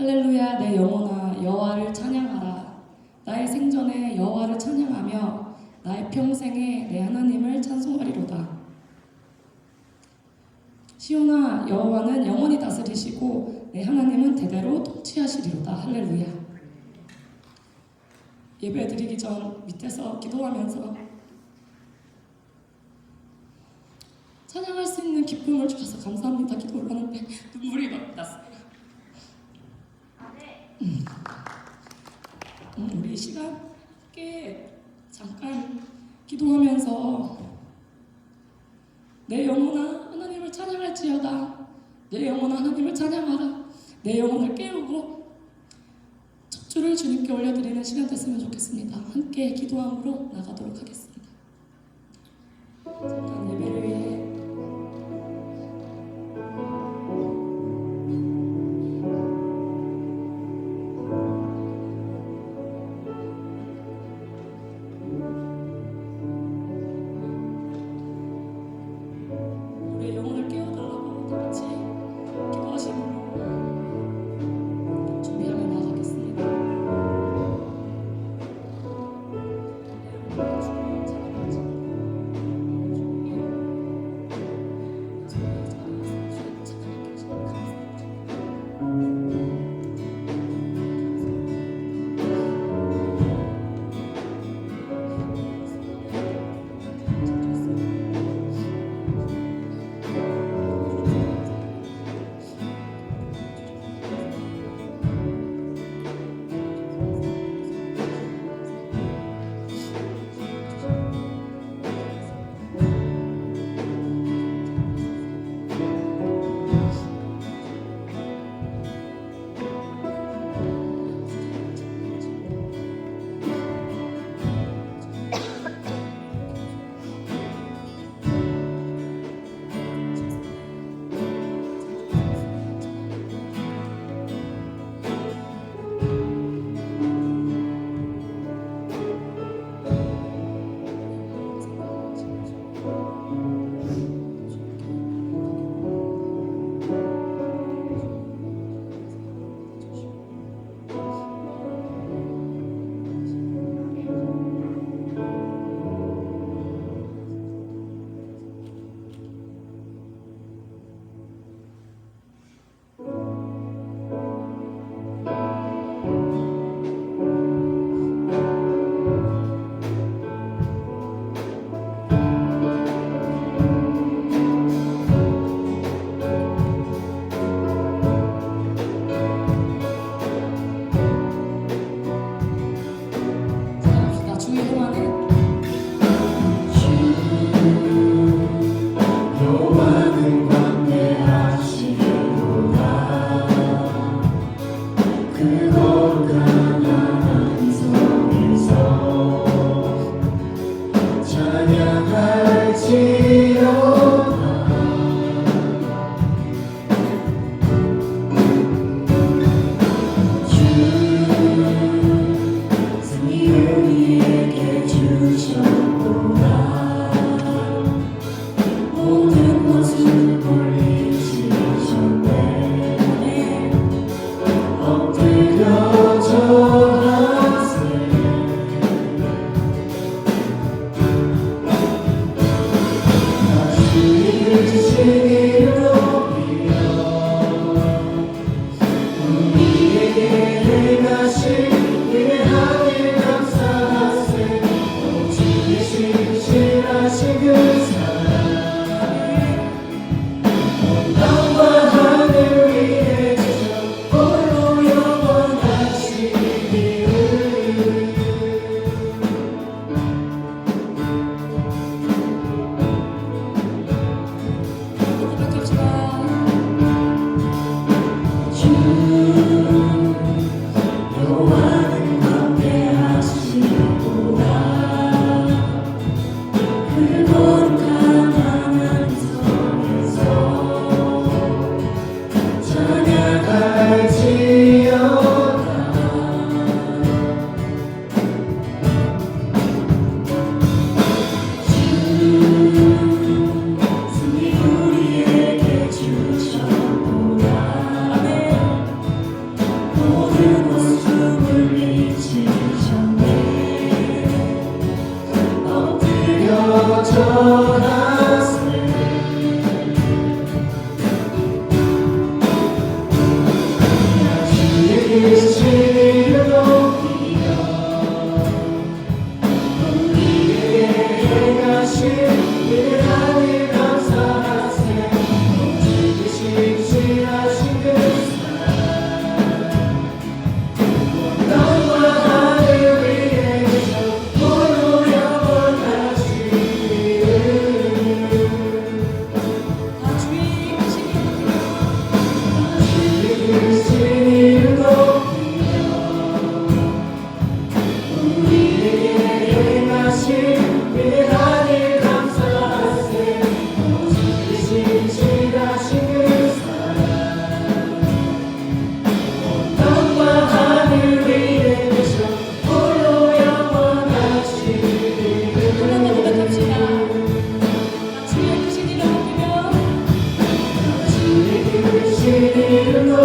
할렐루야. 내 영혼아 여호와를 찬양하라. 나의 생전에 여호와를 찬양하며 나의 평생에 내 하나님을 찬송하리로다. 시온아, 여호와는 영원히 다스리시고 내 하나님은 대대로 통치하시리로다. 할렐루야. 예배 드리기 전 밑에서 기도하면서 찬양할 수 있는 기쁨을 주셔서 감사합니다 기도를 하는데 눈물이 막 났어요. 우리 시간 함께 잠깐 기도하면서 내 영혼아 하나님을 찬양할지어다. 내 영혼아 하나님을 찬양하라. 내 영혼을 깨우고 척주를 주님께 올려드리는 시간 됐으면 좋겠습니다. 함께 기도함으로 나가도록 하겠습니다. 잠깐 예배를 위해 우리의 영혼을 깨워달라고 다 같이 기도하시므로 준비하며 나가겠습니다. 주님 찬양하지 주님 이끄신 이름으로 우리에게 행하신 위대하니 감사하세 오직 신실하신 그 땅과 하늘 위에 계셔 홀로 영원하신 다 주의 이끄신 이름으로 우리에게 행하신 위대하니 감사하세 오직 신실하신 그 땅과 하늘 위에 계셔 홀로 영원하신 한번더 고백합시다. 다 주의 크신 이름 높이며 이끄신 이름으로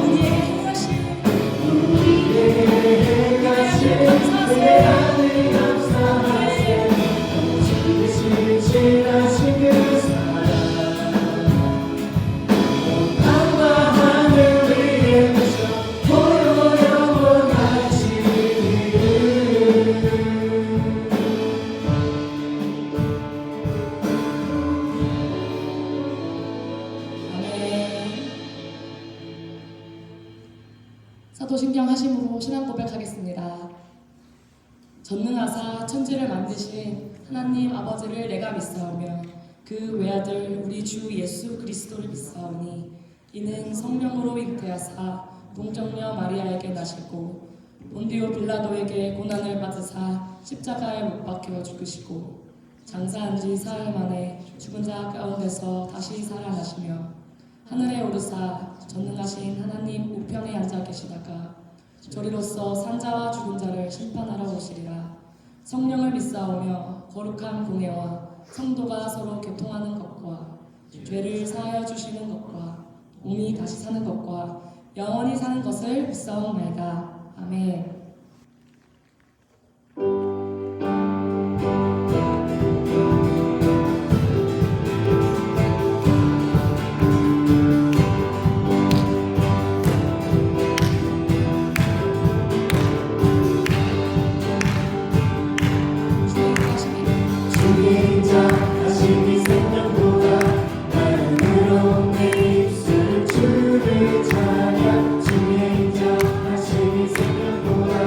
우리에게 행하신 행하신 위대하니 감사하세 오직 신실하신 그 땅과 하늘 위에 계셔 홀로 영원하신 아멘. 사도신경 하심으로 신앙 고백하겠습니다. 전능하사 천지를 만드신 하나님 아버지를 내가 믿사오며 그 외아들 우리 주 예수 그리스도를 믿사오니 이는 성령으로 잉태하사 동정녀 마리아에게 나시고 본디오 빌라도에게 고난을 받으사 십자가에 못 박혀 죽으시고 장사한 지 사흘 만에 죽은 자 가운데서 다시 살아나시며 하늘에 오르사 전능하신 하나님 우편에 앉아 계시다가 저리로서 산자와 죽은 자를 심판하러 오시리라. 성령을 믿사오며 거룩한 공예와 성도가 서로 교통하는 것과 죄를 사하여 주시는 것과 몸이 다시 사는 것과 영원히 사는 것을 믿사옵나이다. 아멘. 주의 인자하시니 생명보다 마음으로 내 입술 주를 찬양 주의 인자하시니 생명보다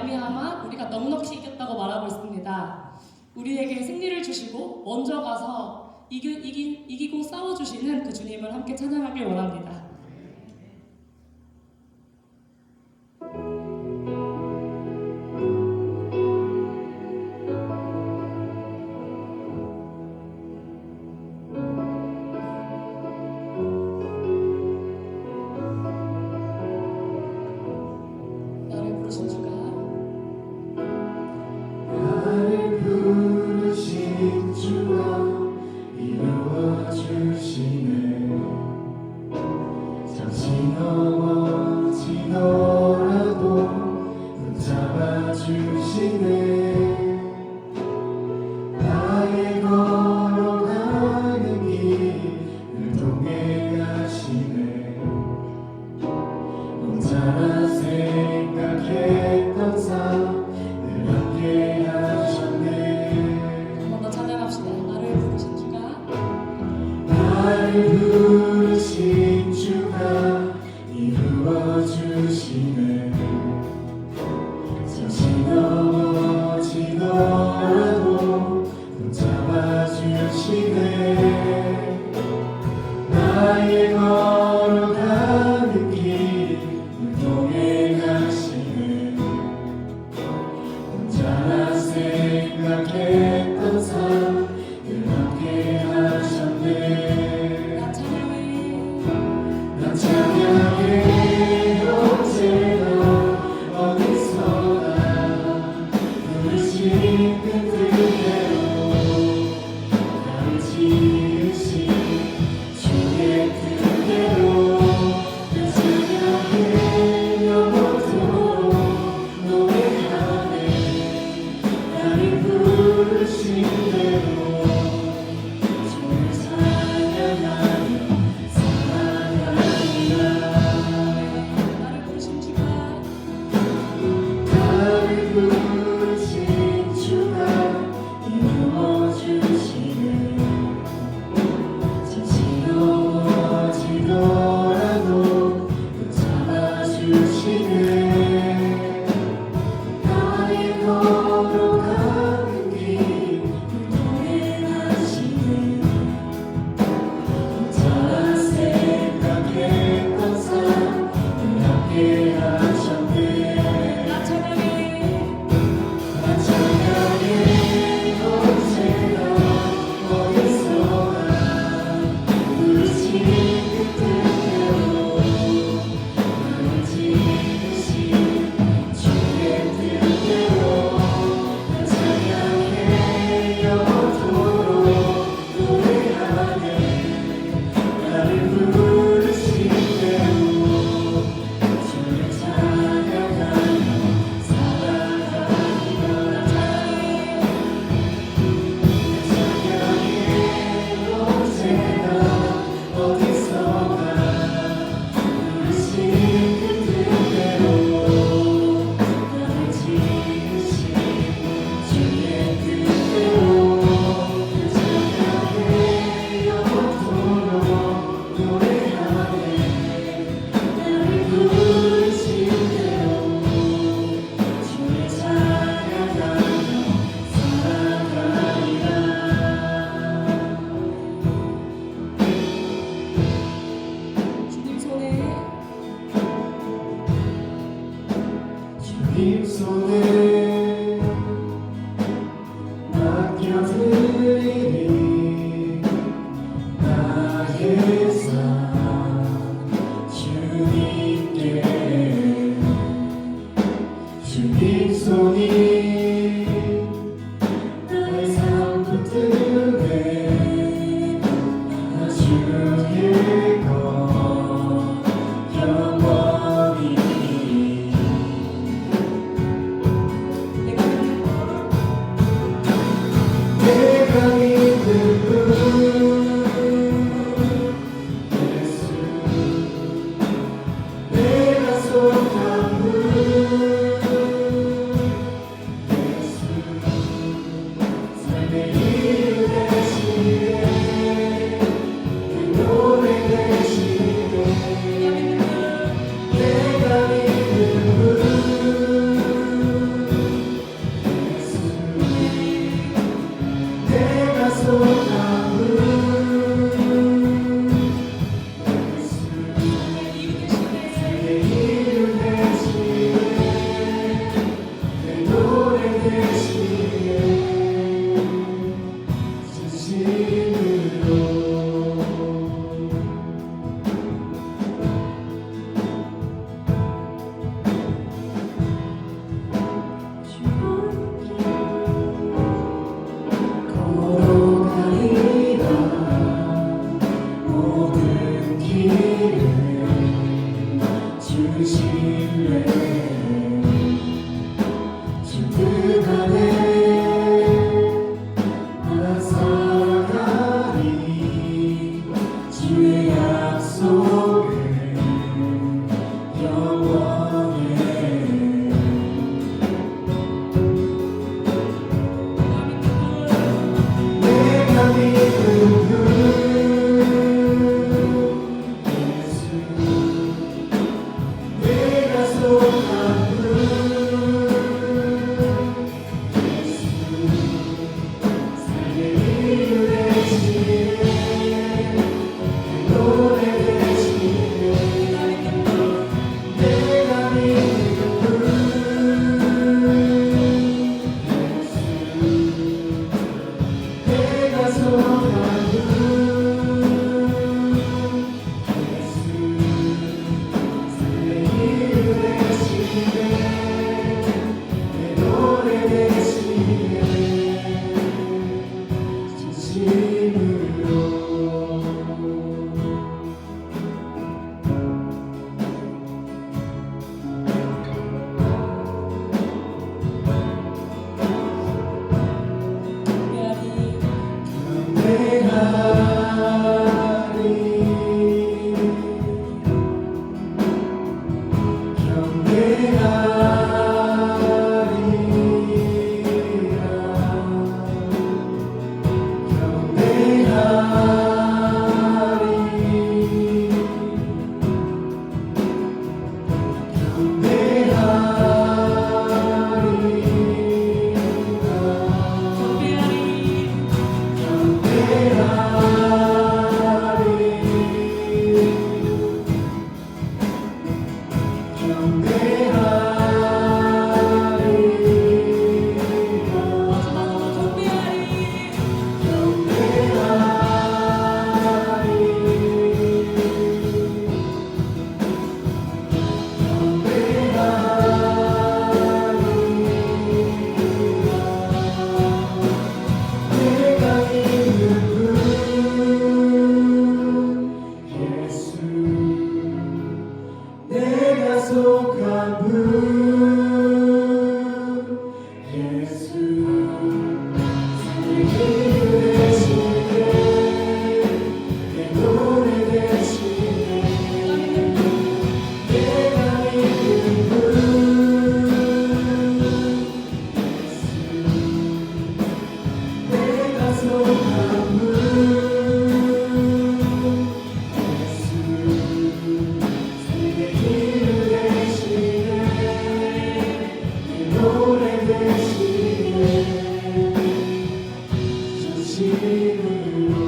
말미암아 우리가 넉넉히 이겼다고 말하고 있습니다. 우리에게 승리를 주시고 먼저 가서 이기고 싸워주시는 그 주님을 함께 찬양하길 원합니다. 나를 부르신 주가 나를 부르신 주가 이루어 주시네. 잠시 넘어지더라도 붙잡아 주시네. 나의 걸어가는 길을 통해 가시네. 혼자라 생각했던 삶 늘 함께 하셨네. 한 번 더 찬양합시다. 나를 부르신 주가 나를 부르신 주가 이루어 주시네. 잠시 넘어지더라도 붙잡아 주시네. 나의 걸어가는 길을 통해 가시네. 혼자라 생각했던 삶 늘 함께 하셨네. 나 찬양해 난 찬양해 언제나 어디서나 부르신 그 뜻대로 나를 지으신 주의 뜻대로 난 찬양해 영원토록 노래하네. 나를 부르신 대로 주를 찬양하며 살아가리라. 나를 부르신 주가 나를 부르신 주가 이루어 주시네. 잠시 넘어지더라도 붙잡아 주시네. 나의 걸어가는 길을 통해 가시네. 혼자라 생각했던 삶 늘 함께 하셨네. 나 찬양해 난 찬양해 언제나 어디서나 부르신 그 뜻대로 나를 지으신 주의 뜻대로 난 찬양해 영원토록 노래하네. 나를 부르신 대로 주를 찬양하며 살아가리라. 찬양해 언제나 어디서나 부르신 그 뜻대로 나를 지으신 주의 뜻대로 찬양해 영원토록 노래하네. 나를 부르신 대로 주를 찬양하며 살아가리라. 주님 손에 주님 손에 맡겨드리니 나의 삶 주님께. 주님 손이 나의 삶 붙드네. 나 주의 것 영원히 되실래 기쁨 안에 나아가리 주의 약속에 영원해 내가 믿는 그 예수 내가 속한 그 예수 삶의 이유 되시네 내 노래 되시네 내가 믿는 그 예수 내가 속한 그 예수 삶의 이유 되시네 내 노래 되시네 진심으로 내가 속한 분 예수 삶의 이유 되시네 내 노래 되시네 내가 믿는 분 예수 내가 속한 분 예수 삶의 이유 되시네 내 노래 되시네 진심으로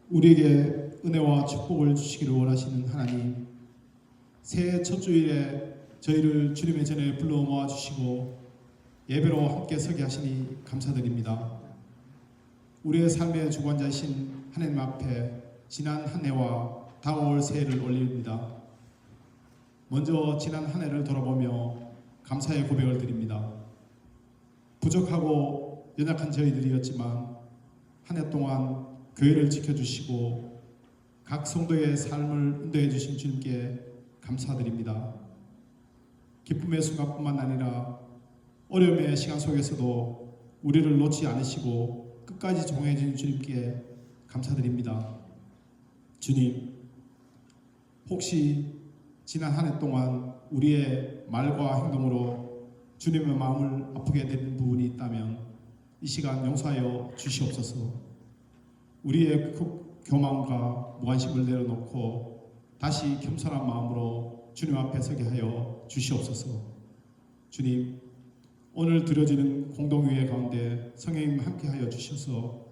우리에게 은혜와 축복을 주시기를 원하시는 하나님, 새해 첫 주일에 저희를 주님의 전에 불러 모아 주시고 예배로 함께 서게 하시니 감사드립니다. 우리의 삶의 주관자이신 하나님 앞에 지난 한 해와 다가올 새해를 올립니다. 먼저 지난 한 해를 돌아보며 감사의 고백을 드립니다. 부족하고 연약한 저희들이었지만 한 해 동안 교회를 지켜주시고 각 성도의 삶을 인도해 주신 주님께 감사드립니다. 기쁨의 순간뿐만 아니라 어려움의 시간 속에서도 우리를 놓지 않으시고 끝까지 종해 주신 주님께 감사드립니다. 주님, 혹시 지난 한 해 동안 우리의 말과 행동으로 주님의 마음을 아프게 된 부분이 있다면 이 시간 용서하여 주시옵소서. 우리의 교만과 무관심을 내려놓고 다시 겸손한 마음으로 주님 앞에 서게 하여 주시옵소서. 주님, 오늘 드려지는 공동의회 가운데 성령님 함께하여 주셔서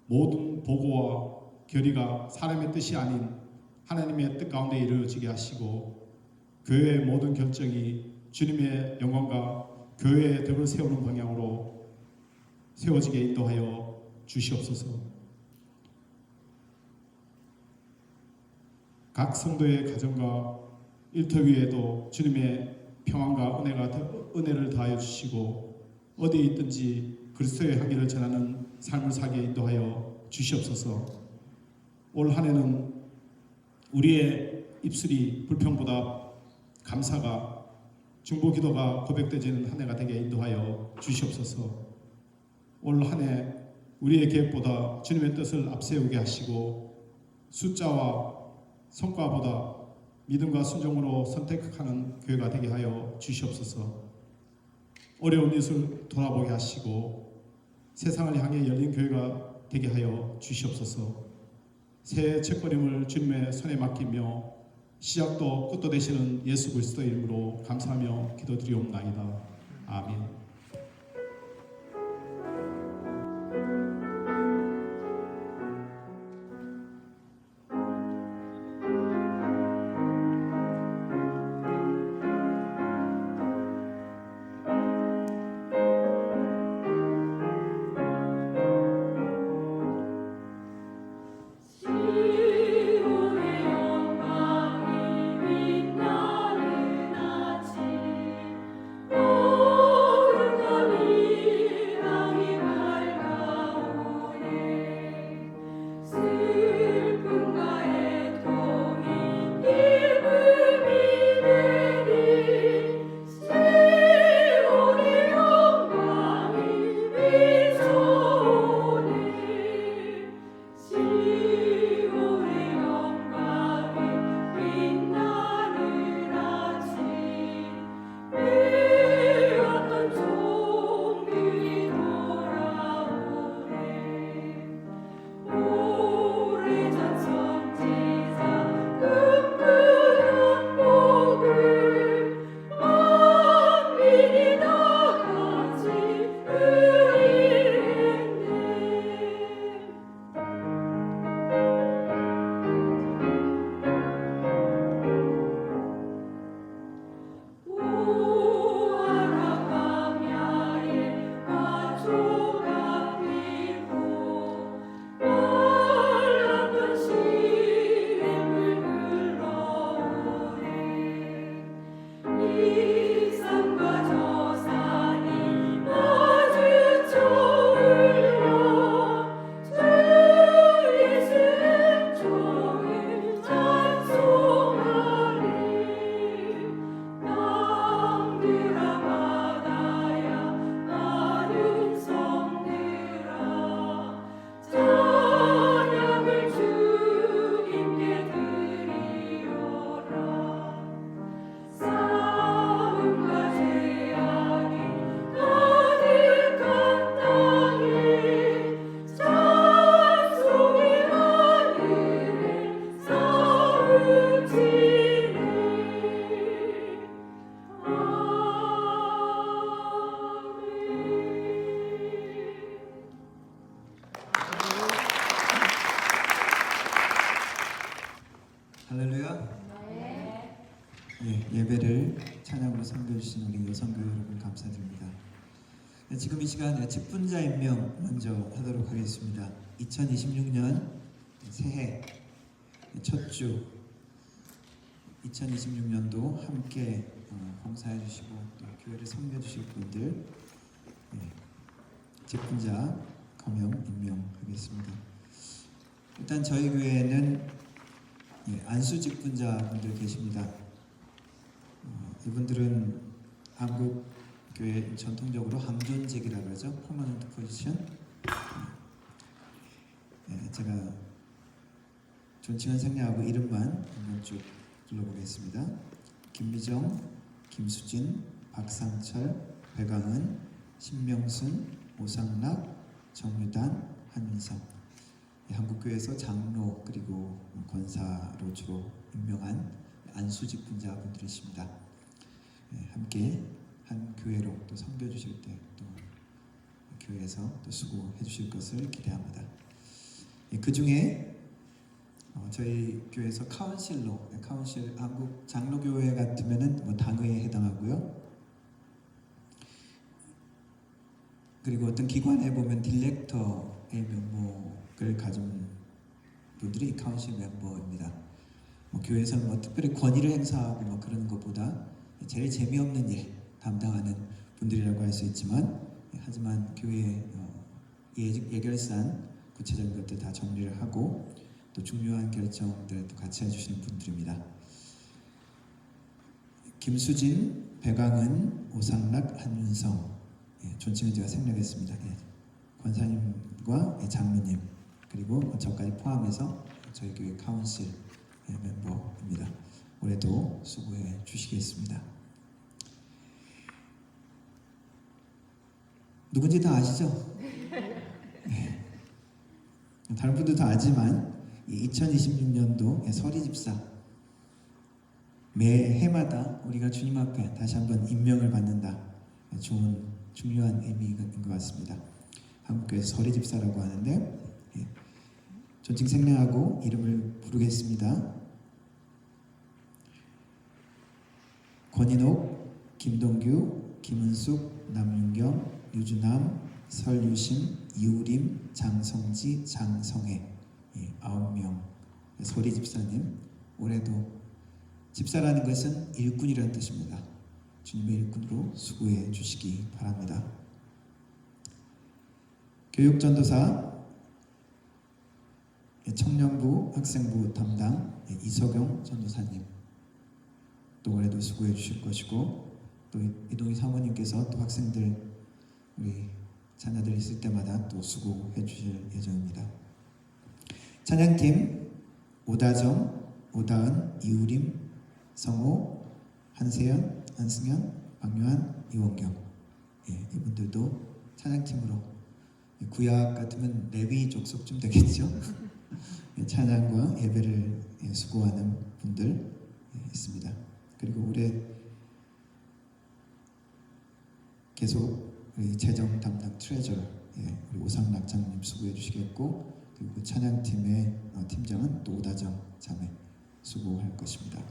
모든 보고와 결의가 사람의 뜻이 아닌 하나님의 뜻 가운데 이루어지게 하시고 교회의 모든 결정이 주님의 영광과 교회의 덕을 세우는 방향으로 세워지게 인도하여 주시옵소서. 각 성도의 가정과 일터 위에도 주님의 평안과 은혜를 다하여 주시고 어디에 있든지 그리스도의 향기를 전하는 삶을 살게 인도하여 주시옵소서. 올 한 해는 우리의 입술이 불평보다 감사가 중보 기도가 고백되지는 한 해가 되게 인도하여 주시옵소서. 올 한 해 우리의 계획보다 주님의 뜻을 앞세우게 하시고 숫자와 성과보다 믿음과 순종으로 선택하는 교회가 되게 하여 주시옵소서. 어려운 이웃을 돌아보게 하시고 세상을 향해 열린 교회가 되게 하여 주시옵소서. 새해 첫걸음을 주님의 손에 맡기며 시작도 끝도 되시는 예수 그리스도의 이름으로 감사하며 기도드리옵나이다. 아멘. 예배를 찬양으로 섬겨주신 우리 여성교 여러분 감사드립니다. 지금 이 시간 직분자 임명 먼저 하도록 하겠습니다. 2026년 새해 첫 주 2026년도 함께 봉사해 주시고 또 교회를 섬겨 주실 분들 직분자 거명 임명하겠습니다. 일단 저희 교회에는 안수 직분자분들 계십니다. 이분들은 한국 교회 전통적으로 항존직이라고 하죠. 퍼머넌트 포지션. 제가 존칭한 생략하고 이름만 한번 쭉 불러보겠습니다. 김미정, 김수진, 박상철, 배강은, 신명순, 오상락, 정유단, 한윤성. 한국교회에서 장로 그리고 권사로 주로 임명한 안수직 분자분들이십니다. 함께 한 교회로 또 섬겨주실 때 또 교회에서 또 수고해 주실 것을 기대합니다. 그 중에 저희 교회에서 카운실 한국 장로교회 같으면은 뭐 당회에 해당하고요. 그리고 어떤 기관에 보면 딜렉터의 명목을 가진 분들이 카운실 멤버입니다. 교회에서는 특별히 권위를 행사하고 그러는 것보다 제일 재미없는 일 담당하는 분들이라고 할 수 있지만, 하지만 교회의 예결산 구체적인 것들 다 정리를 하고 또 중요한 결정들도 같이 해주시는 분들입니다. 김수진, 배강은, 오상락, 한윤성, 존칭은 제가 생략했습니다. 권사님과 장로님 그리고 저까지 포함해서 저희 교회 카운실 멤버입니다. 올해도 수고해 주시겠습니다. 누군지 다 아시죠? 다른 분도 다 아지만 2026년도 설이집사 매 해마다 우리가 주님 앞에 다시 한번 임명을 받는다. 좋은 중요한 의미인 것 같습니다. 한국교회 설이집사라고 하는데 존칭 생략하고 이름을 부르겠습니다. 권인옥, 김동규, 김은숙, 남윤경, 유주남, 설유심, 이우림, 장성지, 장성애 9명 소리 집사님. 올해도 집사라는 것은 일꾼이라는 뜻입니다. 주님의 일꾼으로 수고해 주시기 바랍니다. 교육전도사 청년부 학생부 담당 이석영 전도사님 또 올해도 수고해 주실 것이고, 또 이동희 사모님께서 또 학생들 우리 자녀들 있을 때마다 또 수고해 주실 예정입니다. 찬양팀 오다정, 오다은, 이우림, 성호, 한세연, 한승현, 박유한, 이원경 이분들도 찬양팀으로 구약 같으면 레위 족속쯤 되겠죠. 찬양과 예배를 수고하는 분들 있습니다. 그리고 올해 계속 우리 재정 담당 트레저러 우리 오상락 장로님 수고해 주시겠고, 그리고 찬양팀의 팀장은 또 오다정 자매 수고할 것입니다.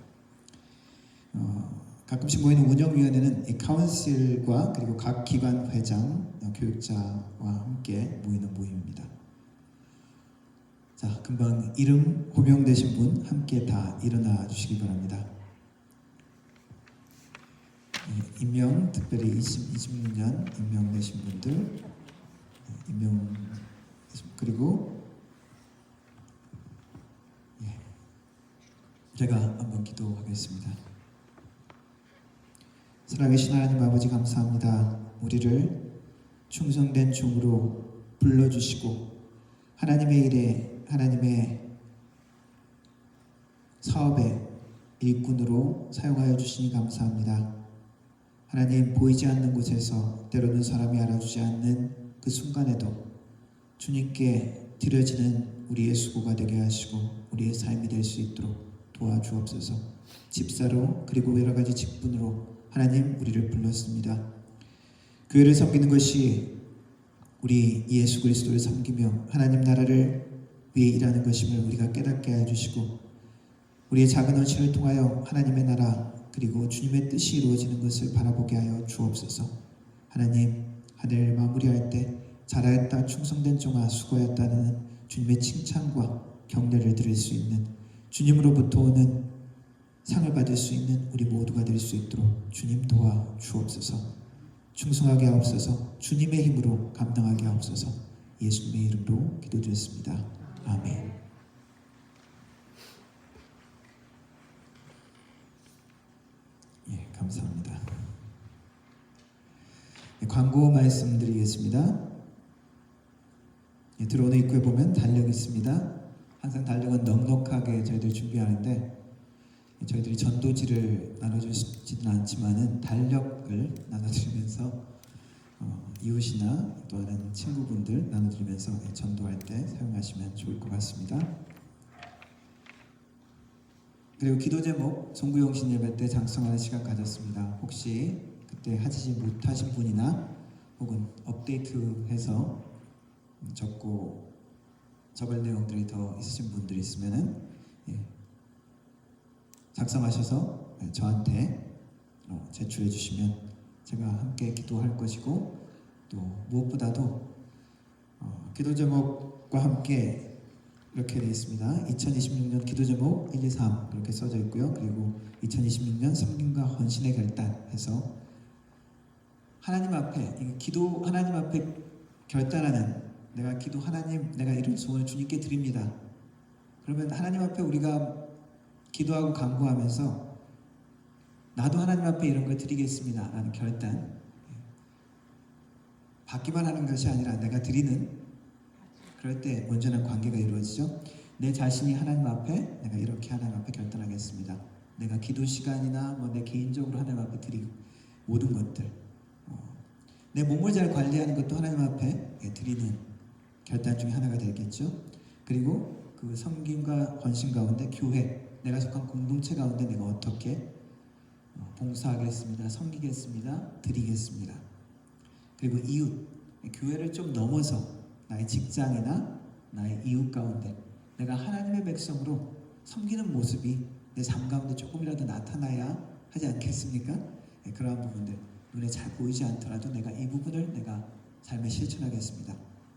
가끔씩 모이는 운영위원회는 이 카운실과 그리고 각 기관 회장, 교육자와 함께 모이는 모임입니다. 자, 금방 이름 호명되신 분 함께 다 일어나 주시기 바랍니다. 임명, 특별히 2026년 임명되신 분들 그리고 제가 한번 기도하겠습니다. 살아계신 하나님 아버지 감사합니다. 우리를 충성된 종으로 불러주시고 하나님의 일에, 하나님의 사업에 일꾼으로 사용하여 주시니 감사합니다. 하나님, 보이지 않는 곳에서 때로는 사람이 알아주지 않는 그 순간에도 주님께 드려지는 우리의 수고가 되게 하시고 우리의 삶이 될 수 있도록 도와주옵소서. 집사로 그리고 여러 가지 직분으로 하나님 우리를 불렀습니다. 교회를 섬기는 것이 우리 예수 그리스도를 섬기며 하나님 나라를 위해 일하는 것임을 우리가 깨닫게 해주시고, 우리의 작은 헌신을 통하여 하나님의 나라 그리고 주님의 뜻이 이루어지는 것을 바라보게 하여 주옵소서. 하나님, 한 해를 마무리할 때 잘하였다, 충성된 종아, 수고하였다는 주님의 칭찬과 격려를 드릴 수 있는, 주님으로부터 오는 상을 받을 수 있는 우리 모두가 될 수 있도록 주님 도와 주옵소서. 충성하게 하옵소서. 주님의 힘으로 감당하게 하옵소서. 예수님의 이름으로 기도드렸습니다. 아멘. 예, 감사합니다. 광고 말씀드리겠습니다. 들어오는 입구에 보면 달력이 있습니다. 항상 달력은 넉넉하게 저희들이 준비하는데 저희들이 전도지를 나눠주지는 않지만은 달력을 나눠드리면서 이웃이나 또 다른 친구분들 나눠드리면서 전도할 때 사용하시면 좋을 것 같습니다. 그리고 기도 제목 송구영신 예배 때 작성하는 시간 가졌습니다. 혹시 그때 하지 못하신 분이나 혹은 업데이트해서 적을 내용들이 더 있으신 분들이 있으면은 작성하셔서 저한테 제출해 주시면 제가 함께 기도할 것이고 또 무엇보다도 기도 제목과 함께 이렇게 되어 있습니다. 2026년 기도 제목 1, 2, 3 이렇게 써져 있고요. 그리고 2026년 섬김과 헌신의 결단 해서 하나님 앞에 기도 하나님 앞에 결단하는 내가 기도 하나님 내가 이런 소원을 주님께 드립니다. 그러면 하나님 앞에 우리가 기도하고 간구하면서 나도 하나님 앞에 이런 걸 드리겠습니다 라는 결단, 받기만 하는 것이 아니라 내가 드리는, 그럴 때 온전한 관계가 이루어지죠. 내 자신이 하나님 앞에 내가 이렇게 하나님 앞에 결단하겠습니다. 내가 기도 시간이나 내 개인적으로 하나님 앞에 드리고 모든 것들, 내 몸을 잘 관리하는 것도 하나님 앞에 드리는 결단 중에 하나가 되겠죠. 그리고 그 섬김과 헌신 가운데 교회, 내가 속한 공동체 가운데 내가 어떻게 봉사하겠습니다, 섬기겠습니다, 드리겠습니다. 그리고 이웃, 교회를 좀 넘어서 나의 직장이나 나의 이웃 가운데 내가 하나님의 백성으로 섬기는 모습이 내 삶 가운데 조금이라도 나타나야 하지 않겠습니까? 그러한 부분들 눈에 잘 보이지 않더라도 내가 이 부분을 내가 삶에 실천하겠습니다.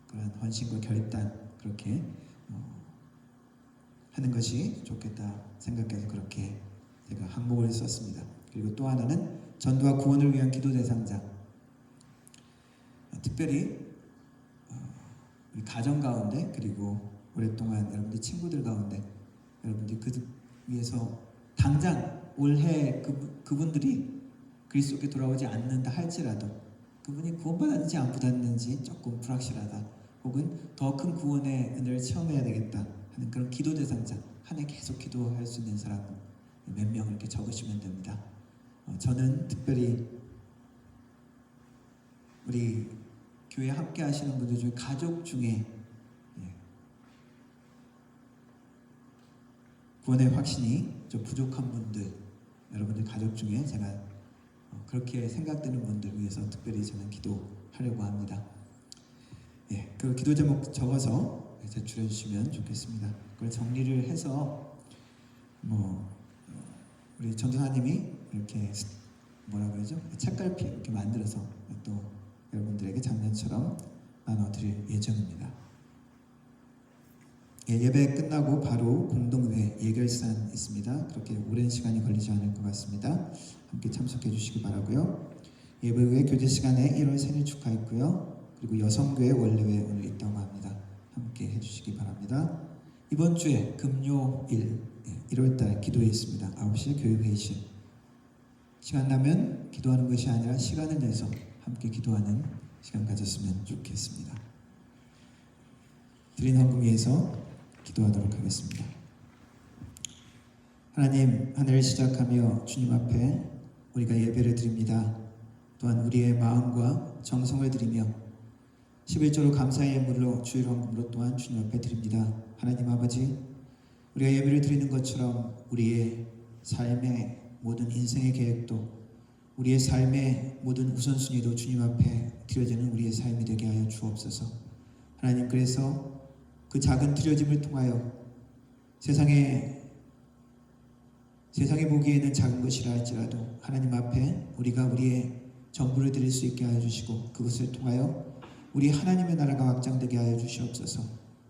그러한 헌신과 결단, 그렇게 하는 것이 좋겠다 생각해서 그렇게 제가 항목을 썼습니다. 그리고 또 하나는 전도와 구원을 위한 기도 대상자, 특별히 우리 가정 가운데 그리고 오랫동안 여러분들 친구들 가운데 여러분들이 그 위해서 당장 올해 그분들이 그리스도께 돌아오지 않는다 할지라도 그분이 구원받았는지 안 받았는지 조금 불확실하다, 혹은 더 큰 구원의 은혜를 체험해야 되겠다 하는 그런 기도 대상자, 한 해 계속 기도할 수 있는 사람 몇 명 이렇게 적으시면 됩니다. 저는 특별히 우리 교회 함께 하시는 분들 중에 가족 중에 구원의 확신이 좀 부족한 분들, 여러분들 가족 중에 제가 그렇게 생각되는 분들 위해서 특별히 저는 기도하려고 합니다. 그 기도 제목 적어서 제출해 주시면 좋겠습니다. 그걸 정리를 해서 우리 전도사님이 이렇게 뭐라 그러죠? 책갈피 이렇게 만들어서 또 여러분들에게 작년처럼 나눠드릴 예정입니다. 예배 끝나고 바로 공동회 예결산 있습니다. 그렇게 오랜 시간이 걸리지 않을 것 같습니다. 함께 참석해 주시기 바라고요. 예배 후에 교제 시간에 1월 생일 축하했고요. 그리고 여성교회 원래회 오늘 있다고 합니다. 함께 해주시기 바랍니다. 이번 주에 금요일 1월달 기도회 있습니다. 9시에 교육회의실. 시간 나면 기도하는 것이 아니라 시간을 내서 함께 기도하는 시간 가졌으면 좋겠습니다. 드린 헌금 위해서 기도하도록 하겠습니다. 하나님, 한 해를 시작하며 주님 앞에 우리가 예배를 드립니다. 또한 우리의 마음과 정성을 드리며 11조로 감사의 예물로 주일 헌금으로 또한 주님 앞에 드립니다. 하나님 아버지, 우리가 예배를 드리는 것처럼 우리의 삶의 모든 인생의 계획도, 우리의 삶의 모든 우선순위도 주님 앞에 드려지는 우리의 삶이 되게 하여 주옵소서. 하나님, 그래서 그 작은 드려짐을 통하여 세상에 보기에는 작은 것이라 할지라도 하나님 앞에 우리가 우리의 전부를 드릴 수 있게 하여 주시고, 그것을 통하여 우리 하나님의 나라가 확장되게 하여 주시옵소서.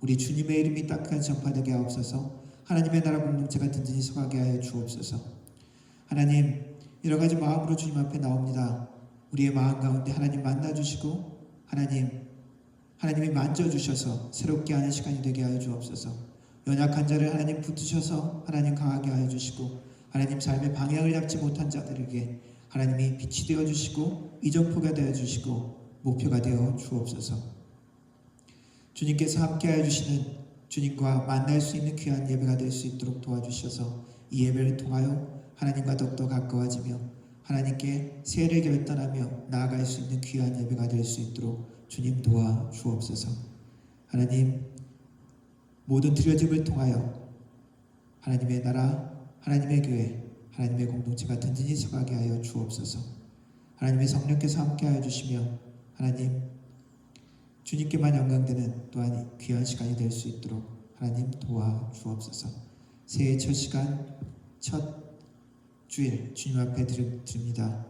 우리 주님의 이름이 따뜻하게 전파되게 하옵소서. 하나님의 나라 공동체가 든든히 서가게 하여 주옵소서. 하나님, 여러 가지 마음으로 주님 앞에 나옵니다. 우리의 마음 가운데 하나님 만나주시고 하나님이 만져주셔서 새롭게 하는 시간이 되게 하여 주옵소서. 연약한 자를 하나님 붙드셔서 하나님 강하게 하여 주시고 하나님 삶의 방향을 잡지 못한 자들에게 하나님이 빛이 되어 주시고 이정표가 되어 주시고 목표가 되어 주옵소서. 주님께서 함께 하여 주시는 주님과 만날 수 있는 귀한 예배가 될 수 있도록 도와주셔서 이 예배를 통하여 하나님과 더욱더 가까워지며 하나님께 세례 결단하며 나아갈 수 있는 귀한 예배가 될 수 있도록 주님 도와 주옵소서. 하나님, 모든 드려짐을 통하여 하나님의 나라, 하나님의 교회, 하나님의 공동체가 든든히 서가게 하여 주옵소서. 하나님의 성령께서 함께하여 주시며 하나님, 주님께만 영광되는 또한 귀한 시간이 될 수 있도록 하나님 도와 주옵소서. 새해 첫 시간, 첫 주일 주님 앞에 드립니다.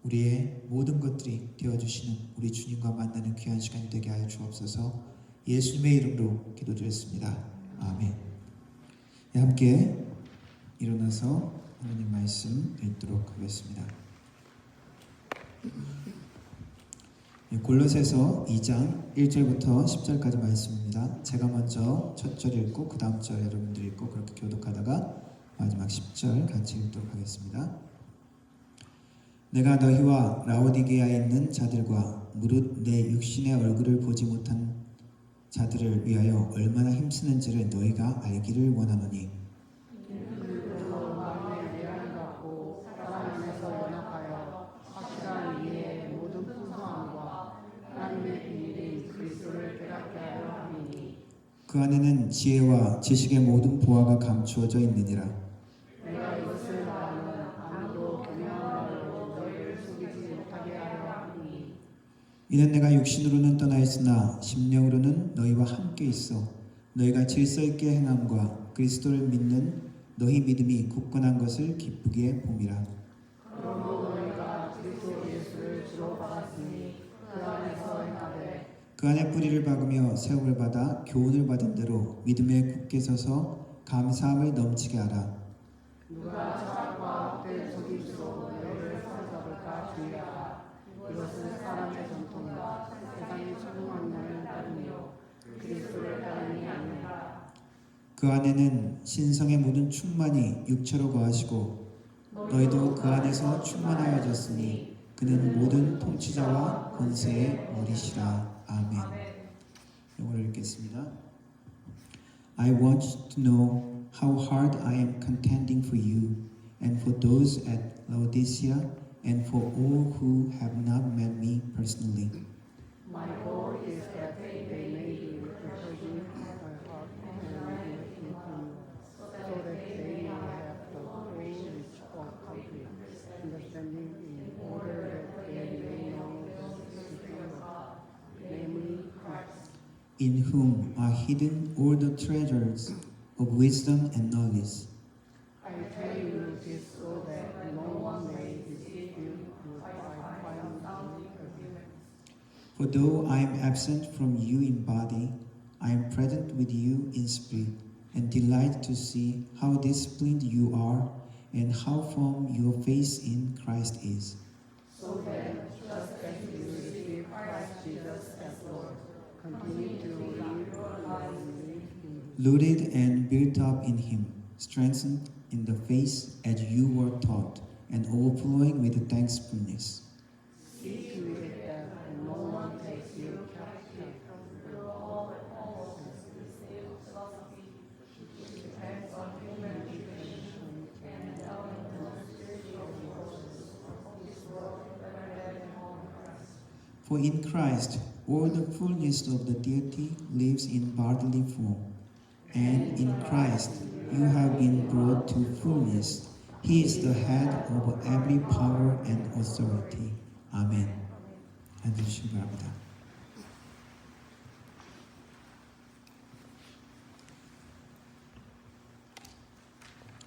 우리의 모든 것들이 되어주시는 우리 주님과 만나는 귀한 시간이 되게 하여 주옵소서. 예수님의 이름으로 기도드렸습니다. 아멘. 네, 함께 일어나서 하나님 말씀 읽도록 하겠습니다. 골로새서 2장 1절부터 10절까지 말씀입니다. 제가 먼저 첫 절 읽고 그 다음 절 여러분들 읽고 그렇게 교독하다가 마지막 10절 같이 읽도록 하겠습니다. 내가 너희와 라오디게아에 있는 자들과 무릇 내 육신의 얼굴을 보지 못한 자들을 위하여 얼마나 힘쓰는지를 너희가 알기를 원하노니 그 안에는 지혜와 지식의 모든 보화가 감추어져 있느니라. 내가 이것을 말하는 아무도 교명하므로 너희를 속이지 못하게 하려 하니 이는 내가 육신으로는 떠나 있으나 심령으로는 너희와 함께 있어 너희가 질서 있게 행함과 그리스도를 믿는 너희 믿음이 굳건한 것을 기쁘게 봄이라. 그러므로 너희가 그리스도 예수를 주로 받았으니 그 안에서 행하되 그 안에 뿌리를 박으며 세움을 받아 교훈을 받은 대로 믿음에 굳게 서서 감사함을 넘치게 하라. 누가 사랑과 헛된 속임수로 너희를 사로잡을까 주의하라. 이것은 사람의 전통과 세상의 천문학문을 따르며 그리스도를 따르니 아니라. 그 안에는 신성의 모든 충만이 육체로 거하시고 너희도 그 안에서 충만하여졌으니 그는 모든 통치자와 권세의 머리시라. 아멘. 영어를 읽겠습니다. I want to know how hard I am contending for you and for those at Laodicea and for all who have not met me personally. My goal is that they may be refreshing my heart and in him, so that they may have the whole reach of complete understanding in order that they may know the secret of God, namely Christ, In whom are hidden all the treasures of wisdom and knowledge. I tell you this so that no one may deceive you by finding agreement. For though I am absent from you in body, I am present with you in spirit, and delight to see how disciplined you are and how firm your faith in Christ is. So then, just as you receive Christ Jesus as Lord, continue to live in him. Rooted and built up in him, strengthened in the faith as you were taught, and overflowing with thankfulness. See to it that no one takes you captive. For in Christ all the fullness of the deity lives in bodily form, and in Christ you have been brought to fullness. He is the head of every power and authority. 아멘. 앉으시기 바랍니다.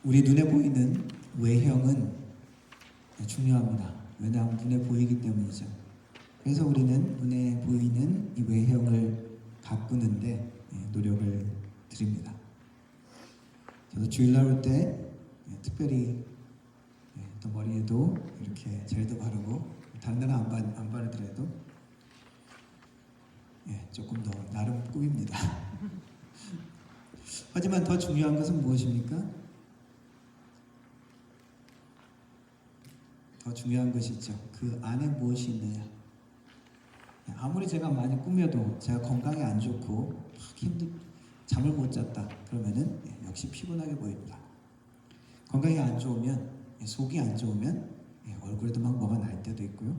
우리 눈에 보이는 외형은 중요합니다. 왜냐하면 눈에 보이기 때문이죠. 그래서 우리는 눈에 보이는 이 외형을 가꾸는데 노력을 드립니다. 저도 주일날 올 때 특별히 또 머리에도 이렇게 젤도 바르고 다른 데는 안 바르더라도 조금 더 나름 꾸밉니다. 하지만 더 중요한 것은 무엇입니까? 더 중요한 것이 있죠. 그 안에 무엇이 있느냐. 아무리 제가 많이 꾸며도 제가 건강이 안 좋고 잠을 못 잤다 그러면은 역시 피곤하게 보입니다. 건강이 안 좋으면, 속이 안 좋으면 얼굴에도 막 뭐가 날 때도 있고요.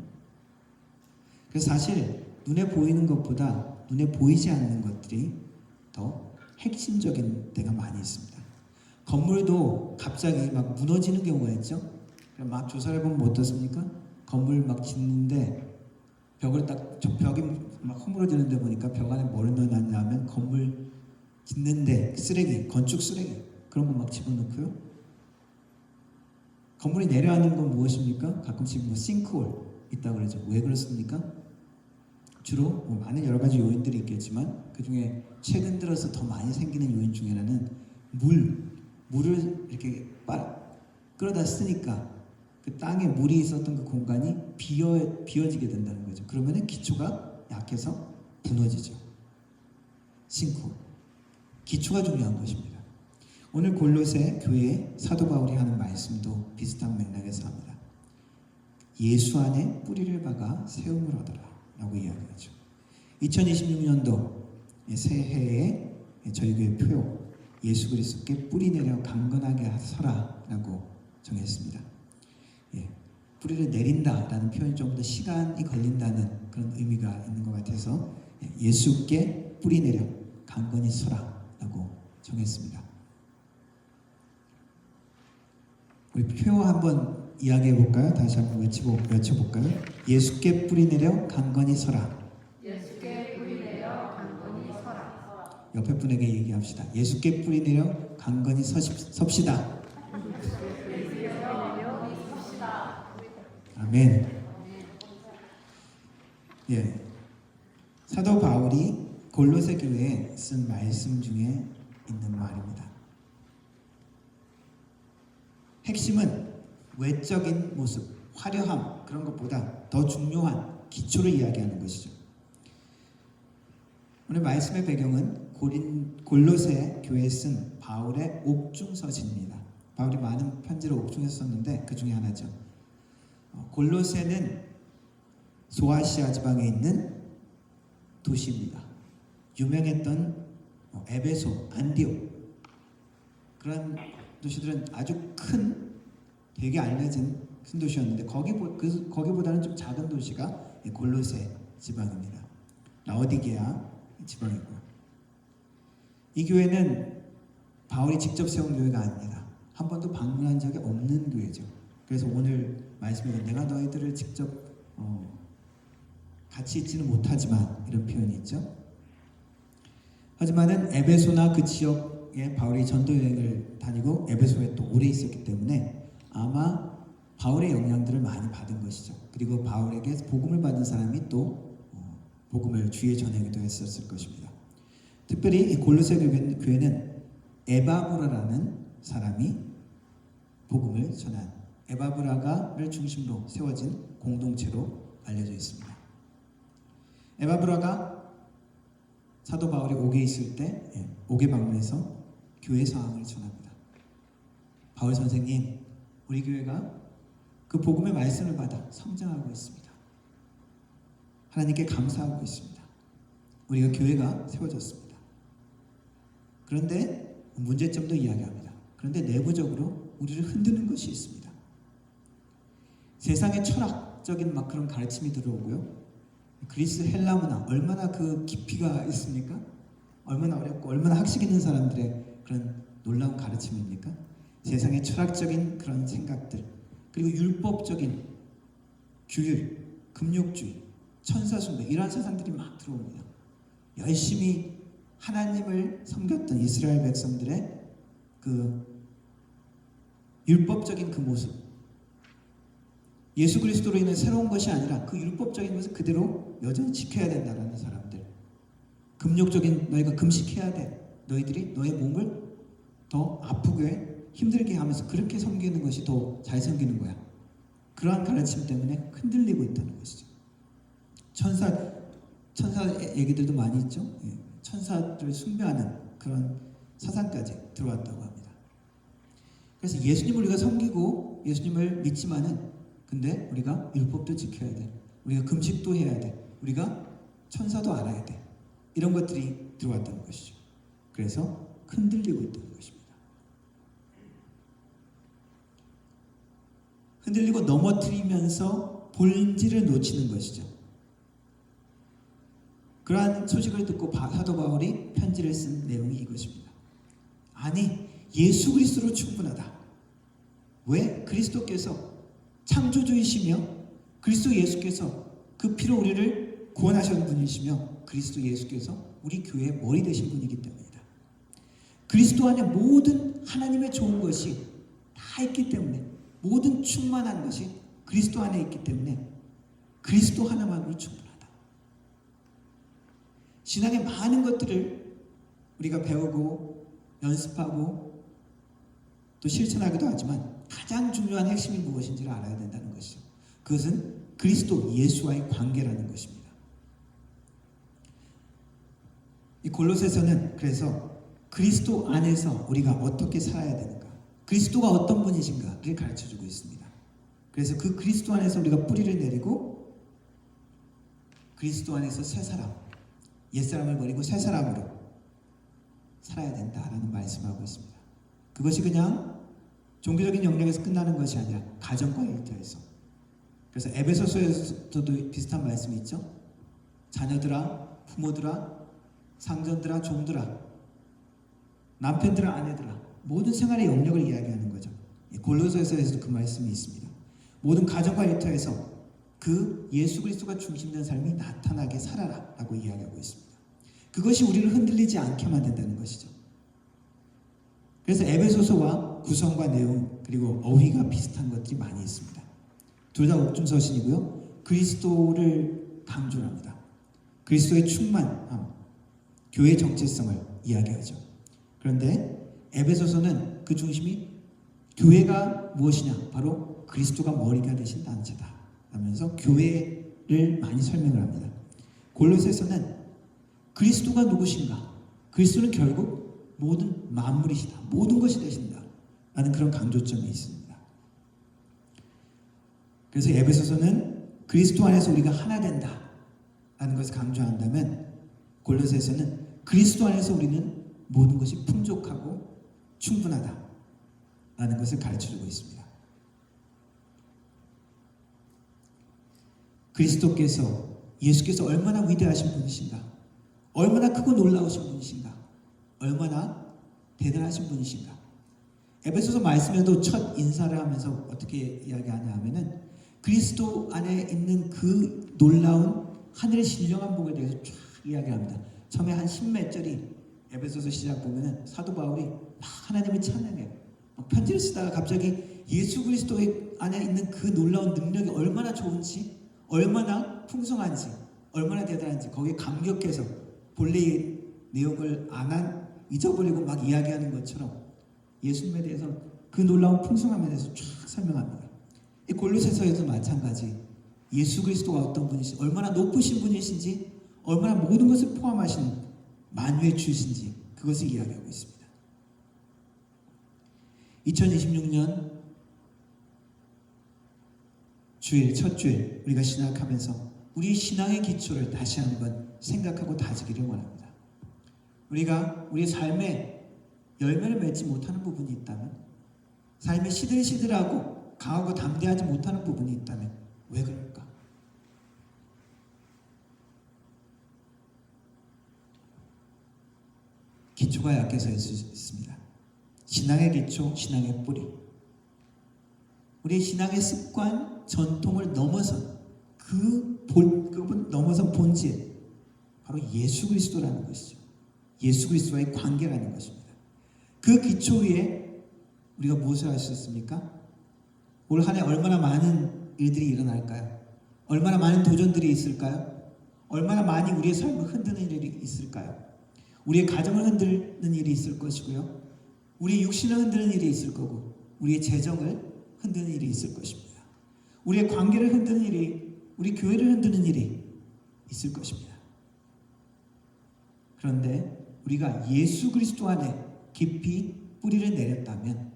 그래서 사실 눈에 보이는 것보다 눈에 보이지 않는 것들이 더 핵심적인 때가 많이 있습니다. 건물도 갑자기 막 무너지는 경우가 있죠. 막 조사를 보면 어떻습니까? 건물 막 짓는데 벽이 막 허물어지는데 보니까 벽 안에 뭘 넣어놨냐면 건물 짓는데 쓰레기, 건축 쓰레기 그런 거 막 집어넣고요. 건물이 내려앉는 건 무엇입니까? 가끔씩 뭐 싱크홀 있다고 그러죠. 왜 그렇습니까? 주로 뭐 많은 여러 가지 요인들이 있겠지만 그 중에 최근 들어서 더 많이 생기는 요인 중에 하나는 물을 이렇게 끌어다 쓰니까 그 땅에 물이 있었던 그 공간이 비어지게 된다는 거죠. 그러면은 기초가 약해서 무너지죠. 싱크홀. 기초가 중요한 것입니다. 오늘 골로새 교회에 사도 바울이 하는 말씀도 비슷한 맥락에서 합니다. 예수 안에 뿌리를 박아 세움을 얻어라 라고 이야기하죠. 2026년도 새해에 저희 교회 표요 예수 그리스도께 뿌리 내려 강건하게 서라 라고 정했습니다. 뿌리를 내린다라는 표현이 좀 더 시간이 걸린다는 그런 의미가 있는 것 같아서 예수께 뿌리 내려 강건히 서라 라고 정했습니다. 우리 표 한번 이야기해 볼까요? 다시 한번 외쳐볼까요? 예수께 뿌리 내려 강건히 서라. 예수께 뿌리 내려 강건히 서라. 옆에 분에게 얘기합시다. 예수께 뿌리 내려 강건히 섭시다. 아멘. 사도 바울이 골로새 교회에 쓴 말씀 중에 있는 말입니다. 핵심은 외적인 모습, 화려함 그런 것보다 더 중요한 기초를 이야기하는 것이죠. 오늘 말씀의 배경은 골로새 교회에 쓴 바울의 옥중서신입니다. 바울이 많은 편지를 옥중에서 썼는데 그 중에 하나죠. 골로새는 소아시아 지방에 있는 도시입니다. 유명했던 에베소, 안디옥 그런 도시들은 아주 되게 알려진 큰 도시였는데 거기보다는 좀 작은 도시가 골로새 지방입니다. 라오디게아 지방이고요. 이 교회는 바울이 직접 세운 교회가 아닙니다. 한 번도 방문한 적이 없는 교회죠. 그래서 오늘 말씀에 내가 너희들을 직접 같이 있지는 못하지만 이런 표현이 있죠. 하지만은 에베소나 그 지역에 바울이 전도 여행을 다니고 에베소에 또 오래 있었기 때문에 아마 바울의 영향들을 많이 받은 것이죠. 그리고 바울에게 복음을 받은 사람이 또 복음을 주위에 전하기도 했었을 것입니다. 특별히 이 골로새 교회는 에바브라라는 사람이 복음을 전한 에바브라가를 중심으로 세워진 공동체로 알려져 있습니다. 에바브라가 사도 바울이 옥에 있을 때 옥에 방문해서 교회 상황을 전합니다. 바울 선생님, 우리 교회가 그 복음의 말씀을 받아 성장하고 있습니다. 하나님께 감사하고 있습니다. 우리가 교회가 세워졌습니다. 그런데 문제점도 이야기합니다. 그런데 내부적으로 우리를 흔드는 것이 있습니다. 세상의 철학적인 막 그런 가르침이 들어오고요. 그리스 헬라 문화 얼마나 그 깊이가 있습니까? 얼마나 어렵고 얼마나 학식 있는 사람들의 그런 놀라운 가르침입니까? 세상의 철학적인 그런 생각들 그리고 율법적인 규율, 금욕주의, 천사숭배 이러한 세상들이 막 들어옵니다. 열심히 하나님을 섬겼던 이스라엘 백성들의 그 율법적인 그 모습 예수 그리스도로 인해 새로운 것이 아니라 그 율법적인 것을 그대로 여전히 지켜야 된다라는 사람들 금욕적인 너희가 금식해야 돼 너희들이 너의 몸을 더 아프게 힘들게 하면서 그렇게 섬기는 것이 더 잘 섬기는 거야 그러한 가르침 때문에 흔들리고 있다는 것이죠. 천사 얘기들도 많이 있죠. 예, 천사들을 숭배하는 그런 사상까지 들어왔다고 합니다. 그래서 예수님을 우리가 섬기고 예수님을 믿지만은 근데 우리가 율법도 지켜야 돼. 우리가 금식도 해야 돼. 우리가 천사도 알아야 돼. 이런 것들이 들어왔다는 것이죠. 그래서 흔들리고 있다는 것입니다. 흔들리고 넘어뜨리면서 본질을 놓치는 것이죠. 그러한 소식을 듣고 사도 바울이 편지를 쓴 내용이 이것입니다. 아니, 예수 그리스도로 충분하다. 왜? 그리스도께서 창조주이시며 그리스도 예수께서 그 피로 우리를 구원하신 분이시며 그리스도 예수께서 우리 교회의 머리 되신 분이기 때문이다. 그리스도 안에 모든 하나님의 좋은 것이 다 있기 때문에 모든 충만한 것이 그리스도 안에 있기 때문에 그리스도 하나만으로 충분하다. 신앙의 많은 것들을 우리가 배우고 연습하고 또 실천하기도 하지만 가장 중요한 핵심이 무엇인지를 알아야 된다는 것이죠. 그것은 그리스도 예수와의 관계라는 것입니다. 이 골로새서는 그래서 그리스도 안에서 우리가 어떻게 살아야 되는가, 그리스도가 어떤 분이신가를 가르쳐주고 있습니다. 그래서 그 그리스도 안에서 우리가 뿌리를 내리고 그리스도 안에서 새 사람, 옛사람을 버리고 새 사람으로 살아야 된다라는 말씀을 하고 있습니다. 그것이 그냥 종교적인 영역에서 끝나는 것이 아니라 가정과 일터에서. 그래서 에베소서에서도 비슷한 말씀이 있죠. 자녀들아, 부모들아, 상전들아, 종들아, 남편들아, 아내들아, 모든 생활의 영역을 이야기하는 거죠. 골로새서에서도 그 말씀이 있습니다. 모든 가정과 일터에서 그 예수 그리스도가 중심된 삶이 나타나게 살아라 라고 이야기하고 있습니다. 그것이 우리를 흔들리지 않게 만든다는 것이죠. 그래서 에베소서와 구성과 내용 그리고 어휘가 비슷한 것들이 많이 있습니다. 둘 다 옥중서신이고요. 그리스도를 강조합니다. 그리스도의 충만함, 교회의 정체성을 이야기하죠. 그런데 에베소서는 그 중심이 교회가 무엇이냐? 바로 그리스도가 머리가 되신 단체다 하면서 교회를 많이 설명을 합니다. 골로새서는 그리스도가 누구신가? 그리스도는 결국 모든 만물이시다. 모든 것이 되신다. 라는 그런 강조점이 있습니다. 그래서 에베소서는 그리스도 안에서 우리가 하나 된다. 라는 것을 강조한다면 골로새서는 그리스도 안에서 우리는 모든 것이 풍족하고 충분하다. 라는 것을 가르쳐주고 있습니다. 그리스도께서 예수께서 얼마나 위대하신 분이신가? 얼마나 크고 놀라우신 분이신가? 얼마나 대단하신 분이신가? 에베소서 말씀에도 첫 인사를 하면서 어떻게 이야기하냐 하면은 그리스도 안에 있는 그 놀라운 하늘의 신령한 복에 대해서 쫙 이야기합니다. 처음에 한 10몇 절이 에베소서 시작 보면은 사도 바울이 막 하나님을 찬양해요. 편지를 쓰다가 갑자기 예수 그리스도 안에 있는 그 놀라운 능력이 얼마나 좋은지, 얼마나 풍성한지, 얼마나 대단한지 거기에 감격해서 본래의 내용을 잊어버리고 막 이야기하는 것처럼 예수님에 대해서 그 놀라운 풍성함에 대해서 쫙 설명합니다. 이 골로새서에도 마찬가지 예수 그리스도가 어떤 분이신지, 얼마나 높으신 분이신지, 얼마나 모든 것을 포함하신 만유의 주이신지 그것을 이야기하고 있습니다. 2026년 주일, 첫 주일 우리가 신학하면서 우리 신앙의 기초를 다시 한번 생각하고 다지기를 원합니다. 우리가 우리의 삶에 열매를 맺지 못하는 부분이 있다면, 삶이 시들시들하고 강하고 담대하지 못하는 부분이 있다면 왜 그럴까? 기초가 약해서 있습니다. 신앙의 기초, 신앙의 뿌리. 우리의 신앙의 습관, 전통을 넘어선 그분 넘어선 본질, 바로 예수 그리스도라는 것이죠. 예수 그리스도와의 관계라는 것입니다. 그 기초 위에 우리가 무엇을 할 수 있습니까? 올 한 해 얼마나 많은 일들이 일어날까요? 얼마나 많은 도전들이 있을까요? 얼마나 많이 우리의 삶을 흔드는 일이 있을까요? 우리의 가정을 흔드는 일이 있을 것이고요. 우리의 육신을 흔드는 일이 있을 거고 우리의 재정을 흔드는 일이 있을 것입니다. 우리의 관계를 흔드는 일이, 우리 교회를 흔드는 일이 있을 것입니다. 그런데 우리가 예수 그리스도 안에 깊이 뿌리를 내렸다면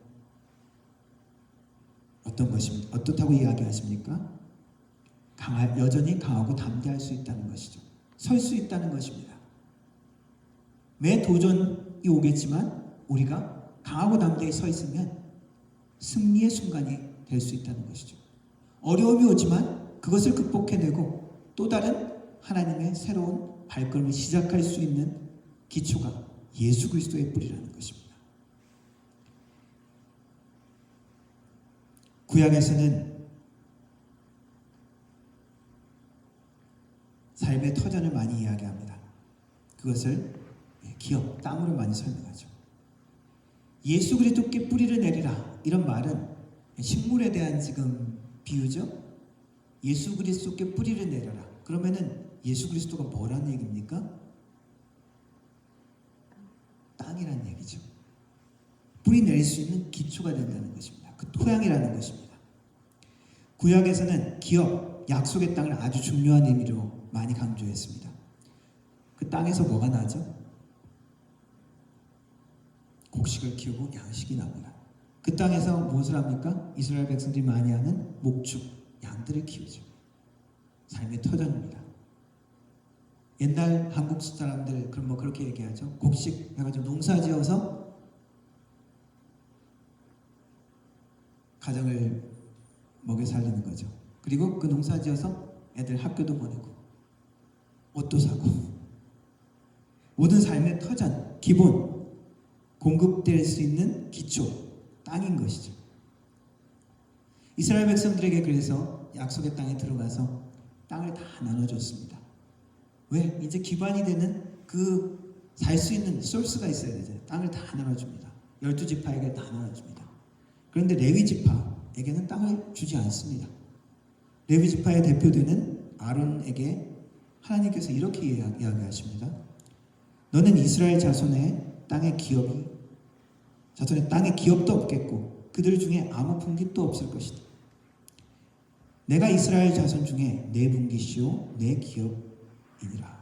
어떤 것입니까? 어떻다고 이야기하십니까? 여전히 강하고 담대할 수 있다는 것이죠. 설 수 있다는 것입니다. 매 도전이 오겠지만 우리가 강하고 담대히 서 있으면 승리의 순간이 될 수 있다는 것이죠. 어려움이 오지만 그것을 극복해내고 또 다른 하나님의 새로운 발걸음을 시작할 수 있는 기초가 예수 그리스도의 뿌리라는 것입니다. 구약에서는 삶의 터전을 많이 이야기합니다. 그것을 기업, 땅으로 많이 설명하죠. 예수 그리스도께 뿌리를 내리라, 이런 말은 식물에 대한 지금 비유죠. 예수 그리스도께 뿌리를 내려라. 그러면은 예수 그리스도가 뭐라는 얘기입니까? 땅이라는 얘기죠. 뿌리 내릴 수 있는 기초가 된다는 것입니다. 그 토양이라는 것입니다. 구약에서는 기업, 약속의 땅을 아주 중요한 의미로 많이 강조했습니다. 그 땅에서 뭐가 나죠? 곡식을 키우고 양식이 나옵니다. 그 땅에서 무엇을 합니까? 이스라엘 백성들이 많이 하는 목축, 양들을 키우죠. 삶의 터전입니다. 옛날 한국 사람들 그럼 그렇게 얘기하죠. 곡식 해가지고 농사지어서 가정을 먹여 살리는 거죠. 그리고 그 농사지어서 애들 학교도 보내고 옷도 사고 모든 삶의 터전, 기본, 공급될 수 있는 기초, 땅인 것이죠. 이스라엘 백성들에게 그래서 약속의 땅에 들어가서 땅을 다 나눠줬습니다. 왜? 이제 기반이 되는 그 살 수 있는 소스가 있어야 되죠. 땅을 다 나눠줍니다. 12지파에게 다 나눠줍니다. 그런데 레위지파에게는 땅을 주지 않습니다. 레위지파의 대표되는 아론에게 하나님께서 이렇게 이야기하십니다. 너는 이스라엘 자손의 땅의 기업도 없겠고 그들 중에 아무 분깃도 없을 것이다. 내가 이스라엘 자손 중에 내 분깃이요 내 기업이니라.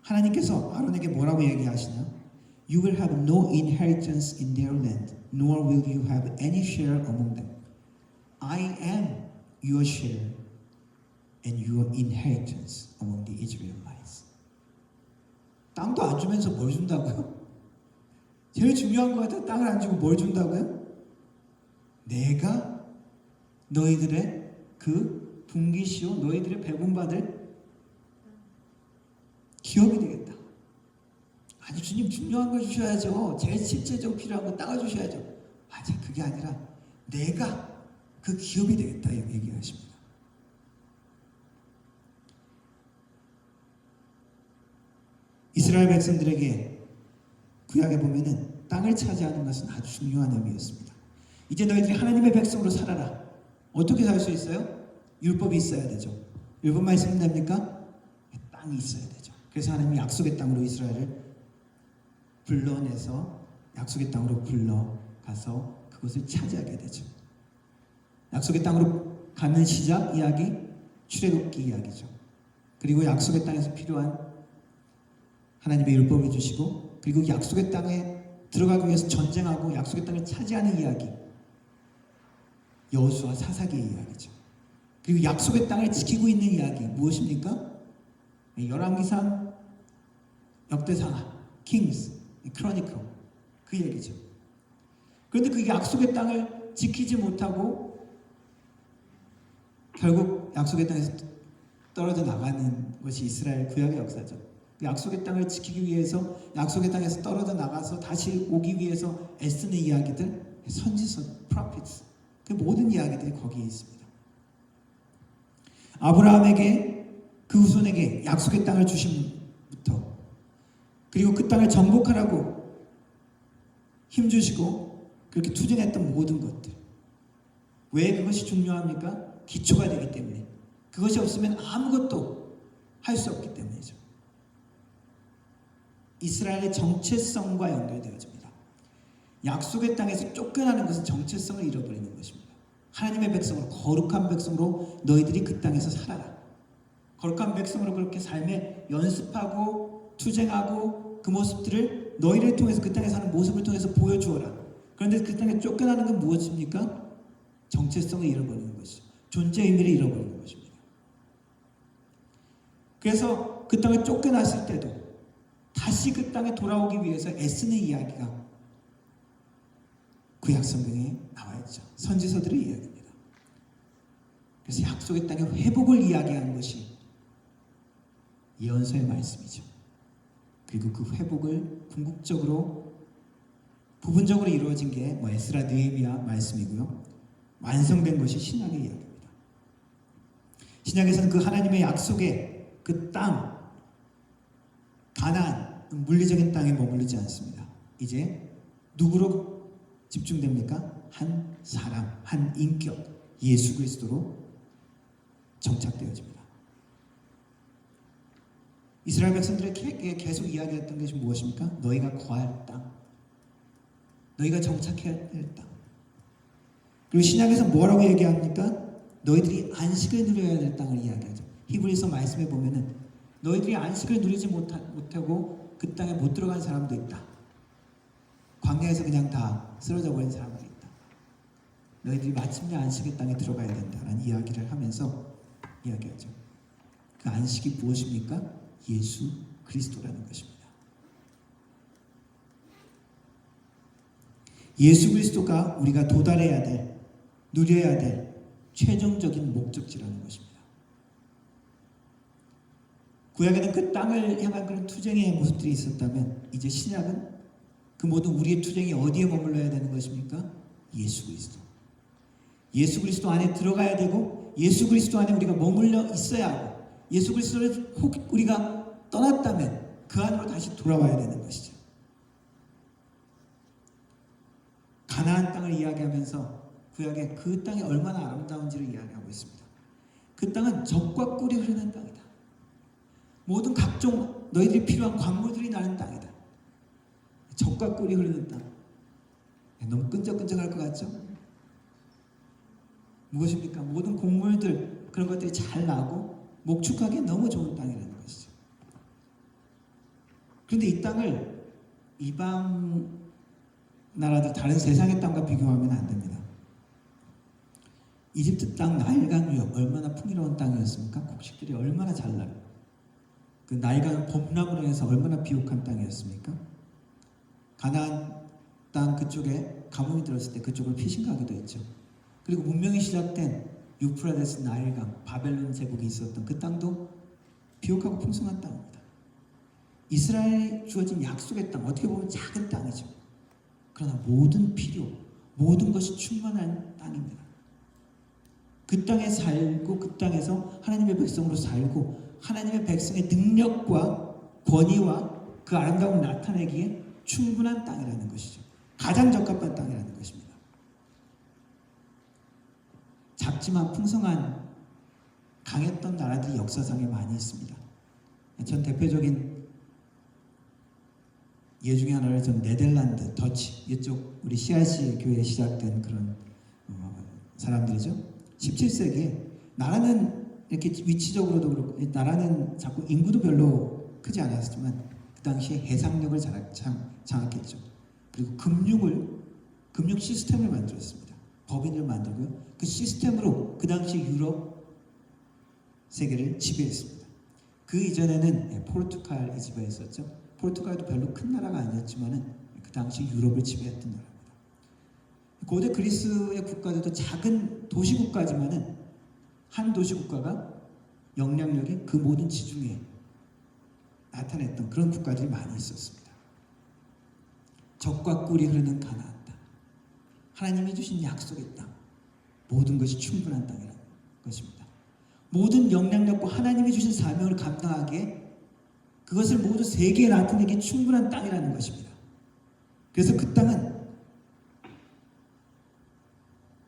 하나님께서 아론에게 뭐라고 얘기하시냐? You will have no inheritance in their land, nor will you have any share among them. I am your share and your inheritance among the Israelites. 땅도 안 주면서 뭘 준다고요? 제일 중요한 것 같아요. 땅을 안 주고 뭘 준다고요? 내가 너희들의 그 분깃이요 너희들의 배분받을 기업이 되겠다. 아니 주님 중요한 걸 주셔야죠. 제일 실제적으로 필요한 거 땅을 주셔야죠. 아니 그게 아니라 내가 그 기업이 되겠다 얘기하십니다. 이스라엘 백성들에게 구약에 보면은 땅을 차지하는 것은 아주 중요한 의미였습니다. 이제 너희들이 하나님의 백성으로 살아라. 어떻게 살 수 있어요? 율법이 있어야 되죠. 율법만 있으면 됩니까? 땅이 있어야 되죠. 그래서 하나님이 약속의 땅으로 이스라엘을 불러내서 약속의 땅으로 불러가서 그것을 차지하게 되죠. 약속의 땅으로 가는 시작 이야기, 출애굽기 이야기죠. 그리고 약속의 땅에서 필요한 하나님의 율법을 주시고 그리고 약속의 땅에 들어가기 위해서 전쟁하고 약속의 땅을 차지하는 이야기, 여호수아 사사기의 이야기죠. 그리고 약속의 땅을 지키고 있는 이야기 무엇입니까? 열왕기상, 역대상, 킹스, 크로니클 그 얘기죠. 그런데 그 약속의 땅을 지키지 못하고 결국 약속의 땅에서 떨어져 나가는 것이 이스라엘 구약의 역사죠. 약속의 땅을 지키기 위해서 약속의 땅에서 떨어져 나가서 다시 오기 위해서 애쓰는 이야기들, 선지서, prophets, 그 모든 이야기들이 거기에 있습니다. 아브라함에게 그 후손에게 약속의 땅을 주심부터 그리고 그 땅을 정복하라고 힘주시고 그렇게 투쟁했던 모든 것들, 왜 그것이 중요합니까? 기초가 되기 때문에. 그것이 없으면 아무것도 할 수 없기 때문이죠. 이스라엘의 정체성과 연결되어집니다. 약속의 땅에서 쫓겨나는 것은 정체성을 잃어버리는 것입니다. 하나님의 백성으로, 거룩한 백성으로 너희들이 그 땅에서 살아라. 거룩한 백성으로 그렇게 삶에 연습하고 투쟁하고 그 모습들을 너희를 통해서, 그 땅에 사는 모습을 통해서 보여주어라. 그런데 그 땅에 쫓겨나는 건 무엇입니까? 정체성을 잃어버리는 것이죠. 존재 의미를 잃어버리는 것입니다. 그래서 그 땅에 쫓겨났을 때도 다시 그 땅에 돌아오기 위해서 애쓰는 이야기가 구약 성경에 나와 있죠. 선지서들의 이야기입니다. 그래서 약속의 땅의 회복을 이야기하는 것이 예언서의 말씀이죠. 그리고 그 회복을 궁극적으로 부분적으로 이루어진 게 에스라 느헤미야 말씀이고요. 완성된 것이 신약의 이야기입니다. 신약에서는 그 하나님의 약속의 그 땅, 가나안, 물리적인 땅에 머무르지 않습니다. 이제 누구로 집중됩니까? 한 사람, 한 인격, 예수 그리스도로 정착되어집니다. 이스라엘 백성들에게 계속 이야기했던 것이 무엇입니까? 너희가 거할 땅, 너희가 정착해야 될 땅. 그리고 신약에서 뭐라고 얘기합니까? 너희들이 안식을 누려야 될 땅을 이야기하죠. 히브리서 말씀에 보면은 너희들이 안식을 누리지 못하고 그 땅에 못 들어간 사람도 있다. 광야에서 그냥 다 쓰러져 버린 사람도 있다. 너희들이 마침내 안식의 땅에 들어가야 된다라는 이야기를 하면서 이야기하죠. 그 안식이 무엇입니까? 예수 그리스도라는 것입니다. 예수 그리스도가 우리가 도달해야 될, 누려야 될 최종적인 목적지라는 것입니다. 구약에는 그 땅을 향한 그런 투쟁의 모습들이 있었다면 이제 신약은 그 모든 우리의 투쟁이 어디에 머물러야 되는 것입니까? 예수 그리스도. 예수 그리스도 안에 들어가야 되고 예수 그리스도 안에 우리가 머물러 있어야 하고 예수 그리스도를 혹 우리가 떠났다면 그 안으로 다시 돌아와야 되는 것이죠. 가나안 땅을 이야기하면서 구약에 그 땅이 얼마나 아름다운지를 이야기하고 있습니다. 그 땅은 젖과 꿀이 흐르는 땅이다. 모든 각종 너희들이 필요한 광물들이 나는 땅이다. 젖과 꿀이 흐르는 땅. 너무 끈적끈적할 것 같죠? 무엇입니까? 모든 곡물들 그런 것들이 잘 나고 목축하기 너무 좋은 땅이라는 것이죠. 그런데 이 땅을 이방 나라들 다른 세상의 땅과 비교하면 안 됩니다. 이집트 땅 나일강 유역 얼마나 풍요로운 땅이었습니까? 곡식들이 얼마나 잘 나요. 그 나일강 범람으로 해서 얼마나 비옥한 땅이었습니까? 가나안 땅 그쪽에 가뭄이 들었을 때 그쪽을 피신가기도 했죠. 그리고 문명이 시작된 유프라데스 나일강 바벨론 제국이 있었던 그 땅도 비옥하고 풍성한 땅입니다. 이스라엘에 주어진 약속의 땅, 어떻게 보면 작은 땅이죠. 그러나 모든 필요, 모든 것이 충만한 땅입니다. 그 땅에 살고 그 땅에서 하나님의 백성으로 살고 하나님의 백성의 능력과 권위와 그 아름다움을 나타내기에 충분한 땅이라는 것이죠. 가장 적합한 땅이라는 것입니다. 작지만 풍성한 강했던 나라들이 역사상에 많이 있습니다. 전 대표적인 예 중에 하나를 전 네덜란드, 더치 이쪽 우리 CRC 교회에 시작된 그런 사람들이죠. 17세기에 나라는 이렇게 위치적으로도 그렇고 나라는 자꾸 인구도 별로 크지 않았지만 그 당시에 해상력을 장악했죠. 그리고 금융 시스템을 만들었습니다. 법인을 만들고요. 그 시스템으로 그 당시 유럽 세계를 지배했습니다. 그 이전에는 포르투갈이 지배했었죠. 포르투갈도 별로 큰 나라가 아니었지만은 그 당시 유럽을 지배했던 나라입니다. 고대 그리스의 국가들도 작은 도시국가지만은 한 도시국가가 영향력이 그 모든 지중해에 나타냈던 그런 국가들이 많이 있었습니다. 젖과 꿀이 흐르는 가나안 땅, 하나님이 주신 약속의 땅, 모든 것이 충분한 땅이라는 것입니다. 모든 영향력과 하나님이 주신 사명을 감당하기에 그것을 모두 세계에 나타내기 충분한 땅이라는 것입니다. 그래서 그 땅은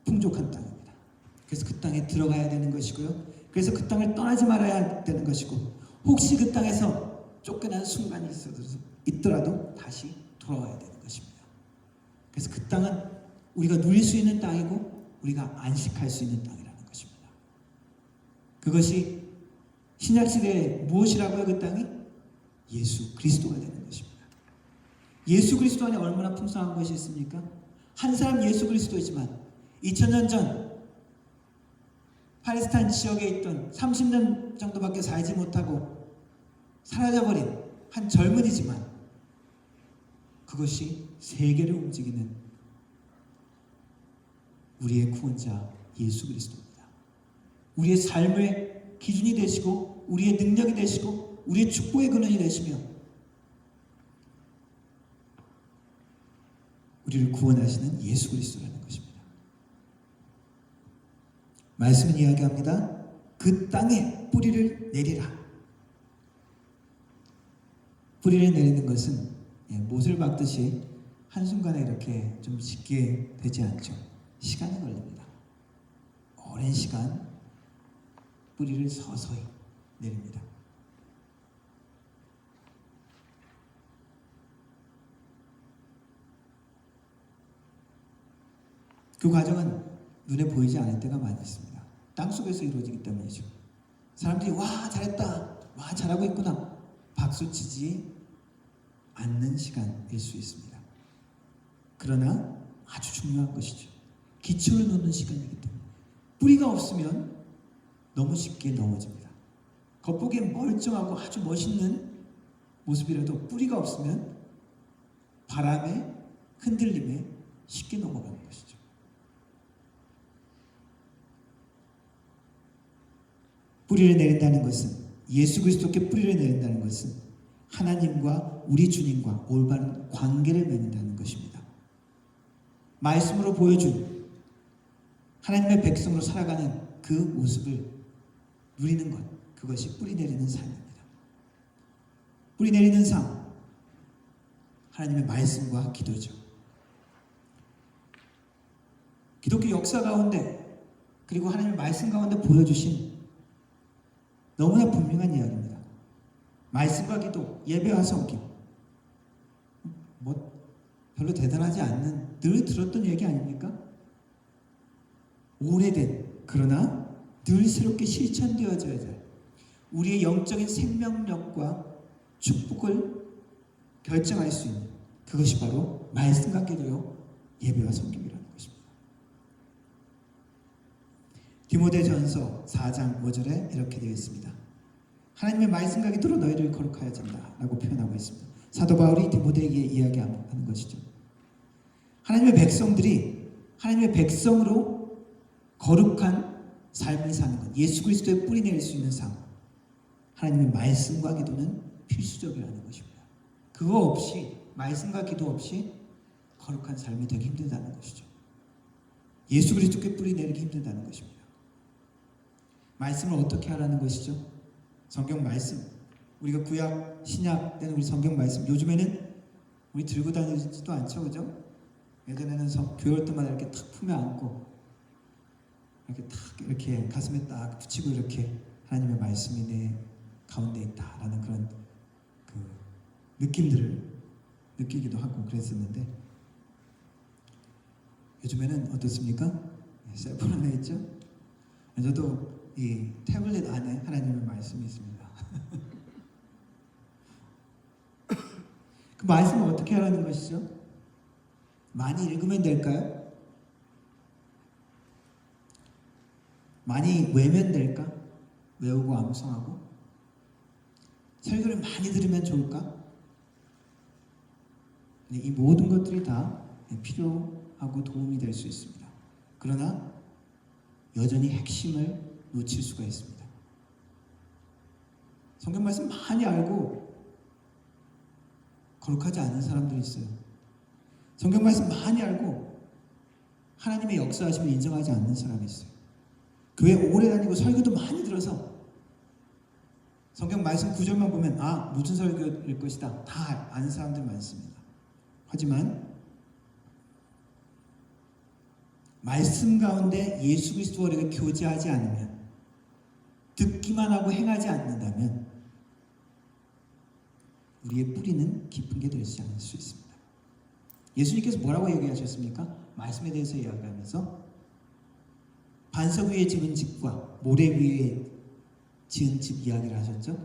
풍족한 땅입니다. 그래서 그 땅에 들어가야 되는 것이고요. 그래서 그 땅을 떠나지 말아야 되는 것이고 혹시 그 땅에서 쫓겨난 순간이 있더라도 다시 돌아와야 되는 것입니다. 그래서 그 땅은 우리가 누릴 수 있는 땅이고 우리가 안식할 수 있는 땅이라는 것입니다. 그것이 신약시대에 무엇이라고요? 그 땅이 예수 그리스도가 되는 것입니다. 예수 그리스도 안에 얼마나 풍성한 것이 있습니까? 한 사람 예수 그리스도이지만 2000년 전 팔레스타인 지역에 있던 30년 정도밖에 살지 못하고 사라져버린 한 젊은이지만 그것이 세계를 움직이는 우리의 구원자 예수 그리스도입니다. 우리의 삶의 기준이 되시고 우리의 능력이 되시고 우리의 축복의 근원이 되시며 우리를 구원하시는 예수 그리스도라는 것입니다. 말씀은 이야기합니다. 그 땅에 뿌리를 내리라. 뿌리를 내리는 것은 못을 박듯이 한순간에 이렇게 좀 쉽게 되지 않죠. 시간이 걸립니다. 오랜 시간 뿌리를 서서히 내립니다. 그 과정은 눈에 보이지 않을 때가 많이 있습니다. 땅속에서 이루어지기 때문이죠. 사람들이 와 잘했다, 와 잘하고 있구나 박수치지 않는 시간일 수 있습니다. 그러나 아주 중요한 것이죠. 기초를 놓는 시간이기 때문에 뿌리가 없으면 너무 쉽게 넘어집니다. 겉보기엔 멀쩡하고 아주 멋있는 모습이라도 뿌리가 없으면 바람에 흔들림에 쉽게 넘어가는 것이죠. 뿌리를 내린다는 것은 예수 그리스도께 뿌리를 내린다는 것은 하나님과 우리 주님과 올바른 관계를 맺는다는 것입니다. 말씀으로 보여준 하나님의 백성으로 살아가는 그 모습을 누리는 것, 그것이 뿌리 내리는 삶입니다. 뿌리 내리는 삶, 하나님의 말씀과 기도죠. 기독교 역사 가운데 그리고 하나님의 말씀 가운데 보여주신 너무나 분명한 이야기입니다. 말씀과 기도, 예배와 섬김. 별로 대단하지 않는 늘 들었던 얘기 아닙니까? 오래된 그러나 늘 새롭게 실천되어져야 될 우리의 영적인 생명력과 축복을 결정할 수 있는 그것이 바로 말씀과 기도요 예배와 섬김이라는 것입니다. 디모데전서 4장 5절에 이렇게 되어 있습니다. 하나님의 말씀과 기도로 너희를 거룩하여 잔다 라고 표현하고 있습니다. 사도 바울이 디모데에게 이야기하는 것이죠. 하나님의 백성들이 하나님의 백성으로 거룩한 삶을 사는 것, 예수 그리스도의 뿌리 내릴 수 있는 삶, 하나님의 말씀과 기도는 필수적이라는 것입니다. 그거 없이, 말씀과 기도 없이 거룩한 삶이 되기 힘들다는 것이죠. 예수 그리스도께 뿌리 내리기 힘들다는 것입니다. 말씀을 어떻게 하라는 것이죠? 성경 말씀, 우리가 구약, 신약 때는 우리 성경 말씀, 요즘에는 우리 들고 다니지도 않죠, 그죠? 예전에는 교회 올 때마다 이렇게 탁 품에 안고 이렇게 탁 이렇게 가슴에 딱 붙이고 이렇게 하나님의 말씀이 내 가운데 있다라는 그런 그 느낌들을 느끼기도 하고 그랬었는데 요즘에는 어떻습니까? 셀폰 안에 있죠? 저도 이 태블릿 안에 하나님의 말씀이 있습니다. 그 말씀을 어떻게 하라는 것이죠? 많이 읽으면 될까요? 많이 외면 될까? 외우고 암송하고? 설교를 많이 들으면 좋을까? 이 모든 것들이 다 필요하고 도움이 될 수 있습니다. 그러나 여전히 핵심을 놓칠 수가 있습니다. 성경 말씀 많이 알고 거룩하지 않은 사람들이 있어요. 성경 말씀 많이 알고 하나님의 역사하심을 인정하지 않는 사람이 있어요. 교회 오래 다니고 설교도 많이 들어서 성경 말씀 구절만 보면 무슨 설교일 것이다 다 아는 사람들 많습니다. 하지만 말씀 가운데 예수 그리스도와 우리가 교제하지 않으면 듣기만 하고 행하지 않는다면 우리의 뿌리는 깊은 게 되지 않을 수 있습니다. 예수님께서 뭐라고 얘기하셨습니까? 말씀에 대해서 이야기하면서 반석 위에 지은 집과 모래 위에 지은 집 이야기를 하셨죠?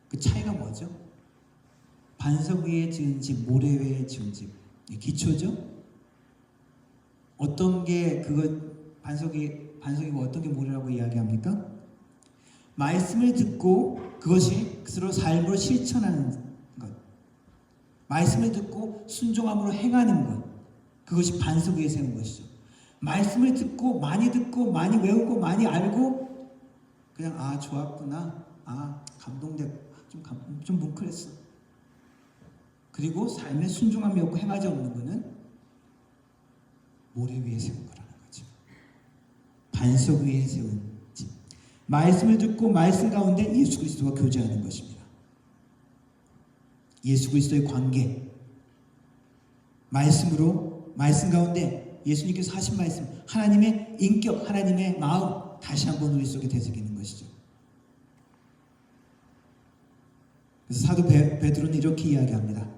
그 차이가 뭐죠? 반석 위에 지은 집, 모래 위에 지은 집. 기초죠? 어떤 게 반석이고 어떤 게 모래라고 이야기합니까? 말씀을 듣고 그것이 스스로 삶으로 실천하는 것. 말씀을 듣고 순종함으로 행하는 것. 그것이 반석 위에 세운 것이죠. 말씀을 듣고 많이 외우고 많이 알고 그냥 좋았구나. 감동되고 좀 뭉클했어. 그리고 삶에 순종함이 없고 행하지 않는 것은 모래 위에 세운 거라는 거죠. 반석 위에 세운 집. 말씀을 듣고 말씀 가운데 예수 그리스도와 교제하는 것입니다. 예수 그리스도의 관계. 말씀 가운데 예수님께서 하신 말씀, 하나님의 인격, 하나님의 마음 다시 한번 우리 속에 되새기는 것이죠. 그래서 사도 베드로는 이렇게 이야기합니다.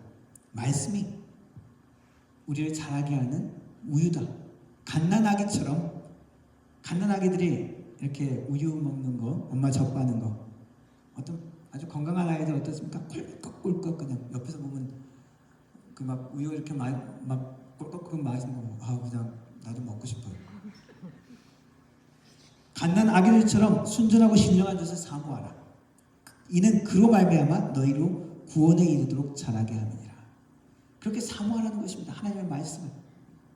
말씀이 우리를 자라게 하는 우유다. 갓난아기처럼, 갓난아기들이 이렇게 우유 먹는 거, 엄마 젖바는 거, 어떤 아주 건강한 아이들 어떻습니까? 꿀꺽꿀꺽 그냥 옆에서 보면 그 막 우유 이렇게 막 꿀꺽꿀꺽 마시는 거, 그냥 나도 먹고 싶어요. 갓난아기들처럼 순전하고 신령한 것을 사모하라. 이는 그로 말미암아 너희로 구원에 이르도록 자라게 하느니라. 그렇게 사모하라는 것입니다. 하나님의 말씀을.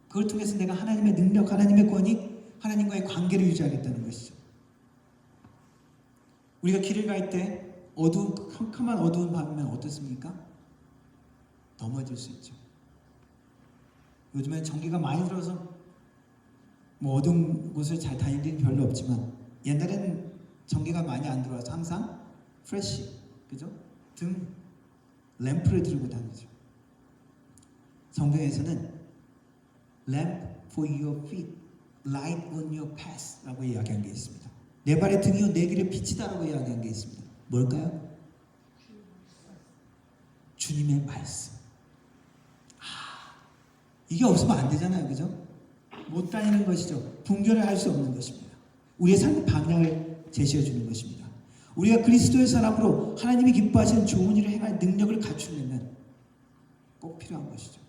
그걸 통해서 내가 하나님의 능력, 하나님의 권위, 하나님과의 관계를 유지하겠다는 것이죠. 우리가 길을 갈 때 캄캄한 어두운 밤이면 어떻습니까? 넘어질 수 있죠. 요즘에 전기가 많이 들어서 어두운 곳을 잘 다닐 일은 별로 없지만 옛날에는 전기가 많이 안 들어와서 항상 프레시, 그죠? 램프를 들고 다니죠. 성경에서는 lamp for your feet, light on your path라고 이야기한 게 있습니다. 내 발의 등이요 내 길의 빛이다라고 이야기한 게 있습니다. 뭘까요? 주님의 말씀. 이게 없으면 안 되잖아요, 그죠? 못 다니는 것이죠. 분별을 할 수 없는 것입니다. 우리의 삶의 방향을 제시해 주는 것입니다. 우리가 그리스도의 사람으로 하나님이 기뻐하시는 좋은 일을 행할 능력을 갖추려면 꼭 필요한 것이죠.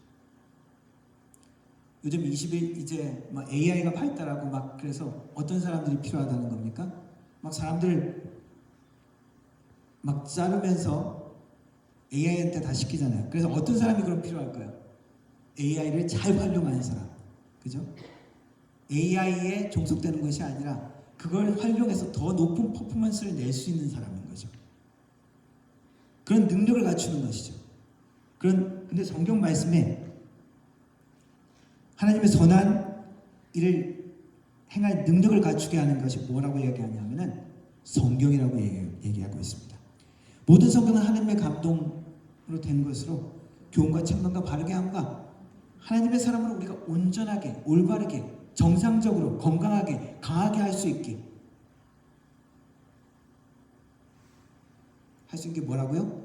요즘 20일 이제 AI가 발달하고 그래서 어떤 사람들이 필요하다는 겁니까? 사람들 자르면서 AI한테 다 시키잖아요. 그래서 어떤 사람이 그럼 필요할까요? AI를 잘 활용하는 사람. 그죠? AI에 종속되는 것이 아니라 그걸 활용해서 더 높은 퍼포먼스를 낼 수 있는 사람인 거죠. 그런 능력을 갖추는 것이죠. 근데 성경 말씀에 하나님의 선한 일을 행할 능력을 갖추게 하는 것이 뭐라고 얘기하냐면은 성경이라고 얘기하고 있습니다. 모든 성경은 하나님의 감동으로 된 것으로 교훈과 책망과 바르게 함과 하나님의 사람으로 우리가 온전하게, 올바르게, 정상적으로, 건강하게, 강하게 할 수 있게 할 수 있는 게 뭐라고요?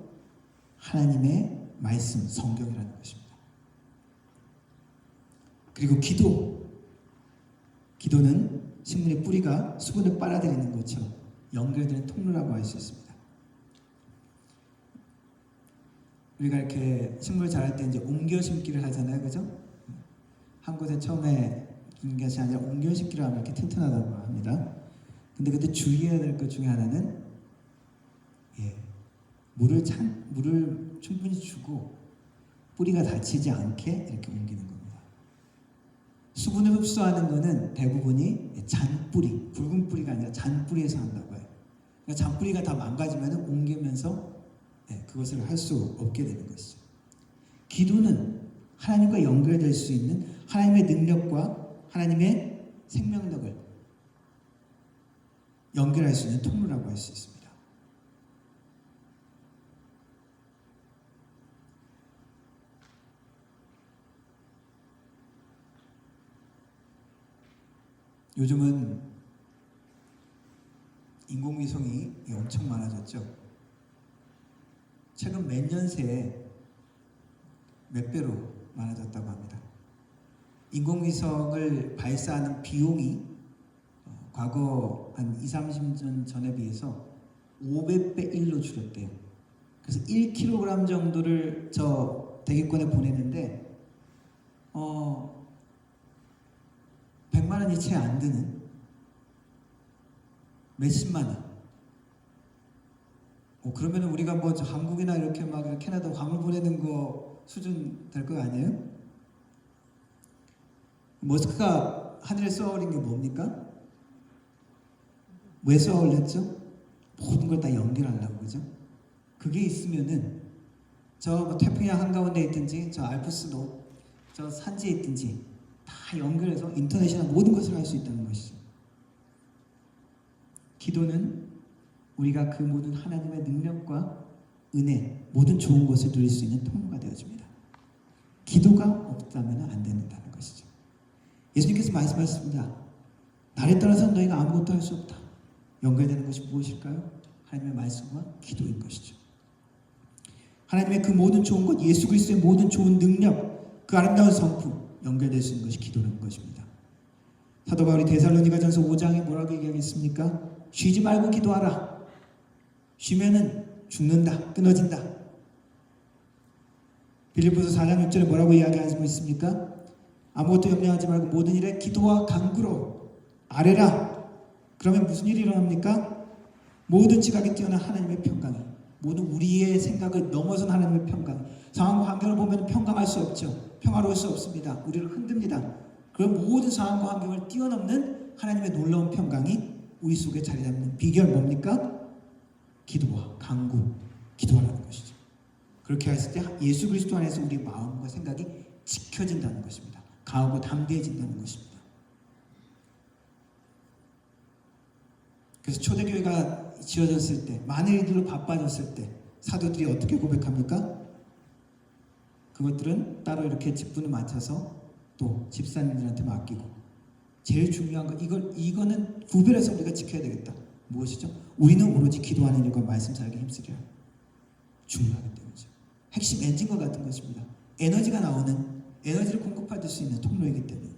하나님의 말씀, 성경이라는 것입니다. 그리고 기도는 식물의 뿌리가 수분을 빨아들이는 것처럼 연결되는 통로라고 할 수 있습니다. 우리가 이렇게 식물 자랄 때 이제 옮겨 심기를 하잖아요, 그죠? 한 곳에 처음에 두는 것이 아니라 옮겨 심기를 하면 이렇게 튼튼하다고 합니다. 근데 그때 주의해야 될 것 중에 하나는 물을 충분히 주고 뿌리가 다치지 않게 이렇게 옮기는 겁니다. 수분을 흡수하는 것은 대부분이 잔뿌리, 붉은 뿌리가 아니라 잔뿌리에서 한다고 해요. 그러니까 잔뿌리가 다 망가지면 옮기면서 그것을 할 수 없게 되는 것이죠. 기도는 하나님과 연결될 수 있는 하나님의 능력과 하나님의 생명력을 연결할 수 있는 통로라고 할 수 있습니다. 요즘은 인공위성이 엄청 많아졌죠. 최근 몇 년 새에 몇 배로 많아졌다고 합니다. 인공위성을 발사하는 비용이 과거 한 2, 30년 전에 비해서 500배 1로 줄였대요. 그래서 1kg 정도를 저 대기권에 보내는데 100만 원이 채 안 드는 몇십만 원. 그러면 우리가 뭐 저 한국이나 이렇게 막 캐나다 광물 보내는 거 수준 될 거 아니에요? 머스크가 하늘에 쏘아올린 게 뭡니까? 왜 쏘아올렸죠? 모든 걸 다 연결하려고, 그죠? 그게 있으면은 저 뭐 태평양 한가운데 있든지 저 알프스도 저 산지에 있든지 다 연결해서 인터넷이나 모든 것을 할 수 있다는 것이죠. 기도는 우리가 그 모든 하나님의 능력과 은혜, 모든 좋은 것을 누릴 수 있는 통로가 되어줍니다. 기도가 없다면 안 된다는 것이죠. 예수님께서 말씀하셨습니다. 나를 떠나서 너희가 아무것도 할 수 없다. 연결되는 것이 무엇일까요? 하나님의 말씀과 기도인 것이죠. 하나님의 그 모든 좋은 것, 예수 그리스도의 모든 좋은 능력, 그 아름다운 성품 연결될 수 있는 것이 기도라는 것입니다. 사도 바울이 데살로니가전서 5장에 뭐라고 얘기하겠습니까? 쉬지 말고 기도하라. 쉬면은 죽는다, 끊어진다. 빌립보서 4장 6절에 뭐라고 이야기하고 있습니까? 아무것도 염려하지 말고 모든 일에 기도와 간구로 아뢰라. 그러면 무슨 일이 일어납니까? 모든 지각에 뛰어난 하나님의 평강이, 모든 우리의 생각을 넘어선 하나님의 평강, 상황과 환경을 보면 평강할 수 없죠. 평화로울 수 없습니다. 우리를 흔듭니다. 그런 모든 상황과 환경을 뛰어넘는 하나님의 놀라운 평강이 우리 속에 자리 잡는 비결 뭡니까? 기도와 간구, 기도하라는 것이죠. 그렇게 했을 때 예수 그리스도 안에서 우리 마음과 생각이 지켜진다는 것입니다. 강하고 담대해진다는 것입니다. 그래서 초대교회가 지어졌을 때, 많은 일들로 바빠졌을 때 사도들이 어떻게 고백합니까? 그것들은 따로 이렇게 직분을 맡아서 또 집사님들한테 맡기고, 제일 중요한 거 이거는 구별해서 우리가 지켜야 되겠다. 무엇이죠? 우리는 오로지 기도하는 일과 말씀 사역에 힘쓰려요. 중요하기 때문이죠. 핵심 엔진과 같은 것입니다. 에너지가 나오는, 에너지를 공급받을 수 있는 통로이기 때문입니다.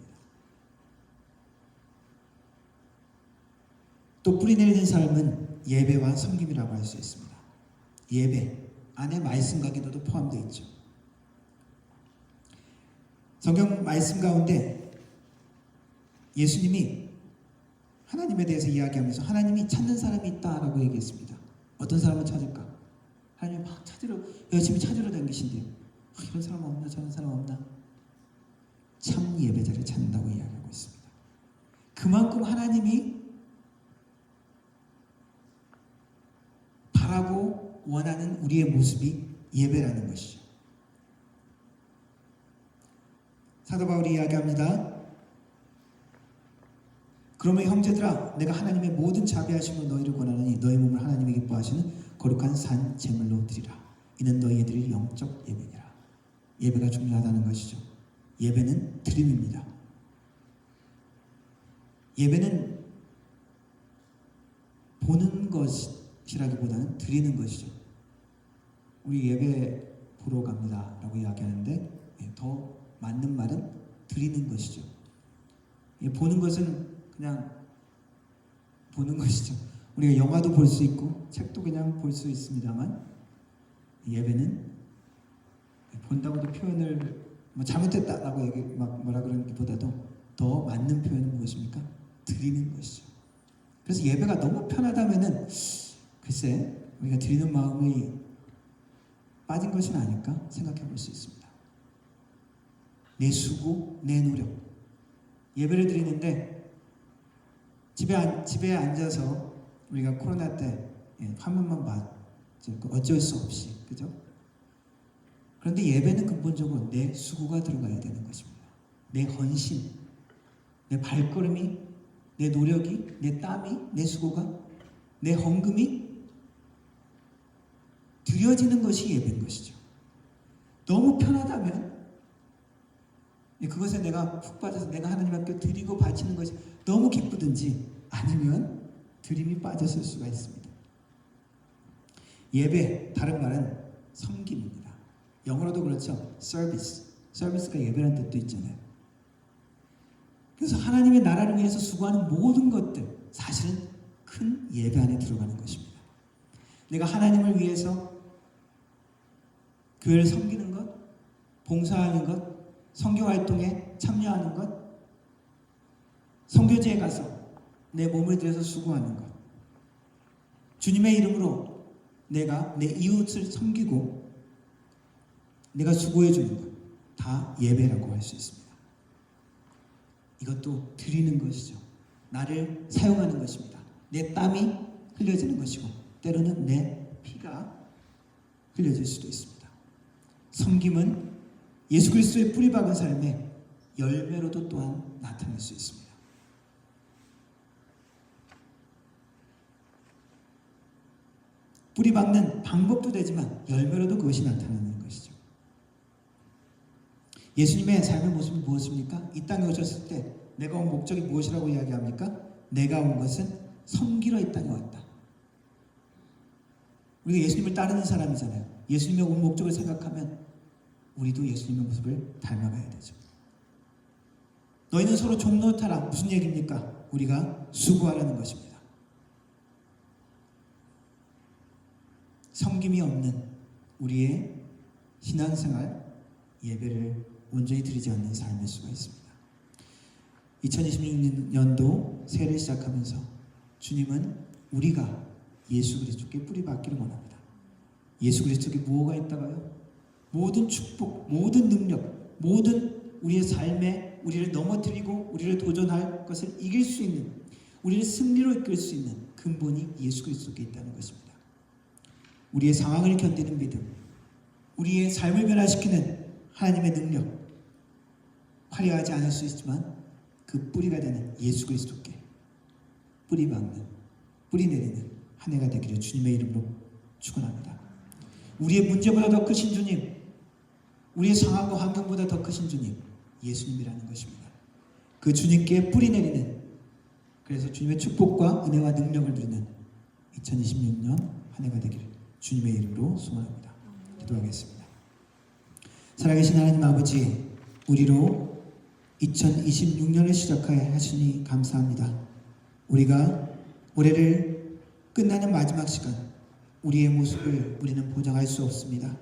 또 뿌리내리는 삶은 예배와 섬김이라고 할 수 있습니다. 예배 안에 말씀과 기도도 포함되어 있죠. 성경 말씀 가운데 예수님이 하나님에 대해서 이야기하면서 하나님이 찾는 사람이 있다라고 얘기했습니다. 어떤 사람을 찾을까? 하나님이 막 열심히 찾으러 다니신대요. 이런 사람 없나, 저런 사람 없나? 참 예배자를 찾는다고 이야기하고 있습니다. 그만큼 하나님이 바라고 원하는 우리의 모습이 예배라는 것이죠. 사도 바울이 이야기합니다. 그러면 형제들아, 내가 하나님의 모든 자비하심으로 너희를 권하노니 너희 몸을 하나님이 기뻐하시는 거룩한 산 제물로 드리라. 이는 너희의 드릴 영적 예배니라. 예배가 중요하다는 것이죠. 예배는 드림입니다. 예배는 보는 것이라기보다는 드리는 것이죠. 우리 예배 보러 갑니다 라고 이야기하는데 더 맞는 말은 드리는 것이죠. 보는 것은 그냥 보는 것이죠. 우리가 영화도 볼 수 있고 책도 그냥 볼 수 있습니다만, 예배는 본다고도 표현을 뭐 잘못했다라고 뭐라 그러는 것보다도 더 맞는 표현은 무엇입니까? 드리는 것이죠. 그래서 예배가 너무 편하다면은 글쎄 우리가 드리는 마음이 빠진 것은 아닐까 생각해 볼 수 있습니다. 내 수고, 내 노력. 예배를 드리는데 집에 앉아서 우리가 코로나 때 화면만 봤죠. 어쩔 수 없이, 그죠? 그런데 예배는 근본적으로 내 수고가 들어가야 되는 것입니다. 내 헌신, 내 발걸음이, 내 노력이, 내 땀이, 내 수고가, 내 헌금이 드려지는 것이 예배인 것이죠. 너무 편하다면 그것에 내가 푹 빠져서 내가 하나님 앞에 드리고 바치는 것이 너무 기쁘든지, 아니면 드림이 빠졌을 수가 있습니다. 예배, 다른 말은 섬김입니다. 영어로도 그렇죠. 서비스가 예배라는 뜻도 있잖아요. 그래서 하나님의 나라를 위해서 수고하는 모든 것들, 사실은 큰 예배 안에 들어가는 것입니다. 내가 하나님을 위해서 교회를 섬기는 것, 봉사하는 것, 선교활동에 참여하는 것, 선교지에 가서 내 몸을 들여서 수고하는 것, 주님의 이름으로 내가 내 이웃을 섬기고 내가 수고해 주는 것, 다 예배라고 할 수 있습니다. 이것도 드리는 것이죠. 나를 사용하는 것입니다. 내 땀이 흘려지는 것이고 때로는 내 피가 흘려질 수도 있습니다. 섬김은 예수 그리스도의 뿌리 박은 삶의 열매로도 또한 나타날 수 있습니다. 뿌리 박는 방법도 되지만 열매로도 그것이 나타나는 것이죠. 예수님의 삶의 모습이 무엇입니까? 이 땅에 오셨을 때 내가 온 목적이 무엇이라고 이야기합니까? 내가 온 것은 섬기러 이 땅에 왔다. 우리가 예수님을 따르는 사람이잖아요. 예수님의 온 목적을 생각하면 우리도 예수님의 모습을 닮아가야 되죠. 너희는 서로 종 노릇하라. 무슨 얘기입니까? 우리가 수고하라는 것입니다. 섬김이 없는 우리의 신앙생활, 예배를 온전히 드리지 않는 삶일 수가 있습니다. 2026년도 새해를 시작하면서 주님은 우리가 예수 그리스도께 뿌리 박기를 원합니다. 예수 그리스도께 무엇가 있다가요? 모든 축복, 모든 능력, 모든 우리의 삶에 우리를 넘어뜨리고 우리를 도전할 것을 이길 수 있는, 우리를 승리로 이끌 수 있는 근본이 예수 그리스도께 있다는 것입니다. 우리의 상황을 견디는 믿음, 우리의 삶을 변화시키는 하나님의 능력, 화려하지 않을 수 있지만 그 뿌리가 되는 예수 그리스도께 뿌리 박는, 뿌리 내리는 한 해가 되기를 주님의 이름으로 축원합니다. 우리의 문제보다 더 크신 주님, 우리의 상황과 환경보다 더 크신 주님, 예수님이라는 것입니다. 그 주님께 뿌리 내리는, 그래서 주님의 축복과 은혜와 능력을 누리는 2026년 한 해가 되기를 주님의 이름으로 소원합니다. 기도하겠습니다. 살아계신 하나님 아버지, 우리로 2026년을 시작하여 하시니 감사합니다. 우리가 올해를 끝나는 마지막 시간, 우리의 모습을 우리는 보장할 수 없습니다.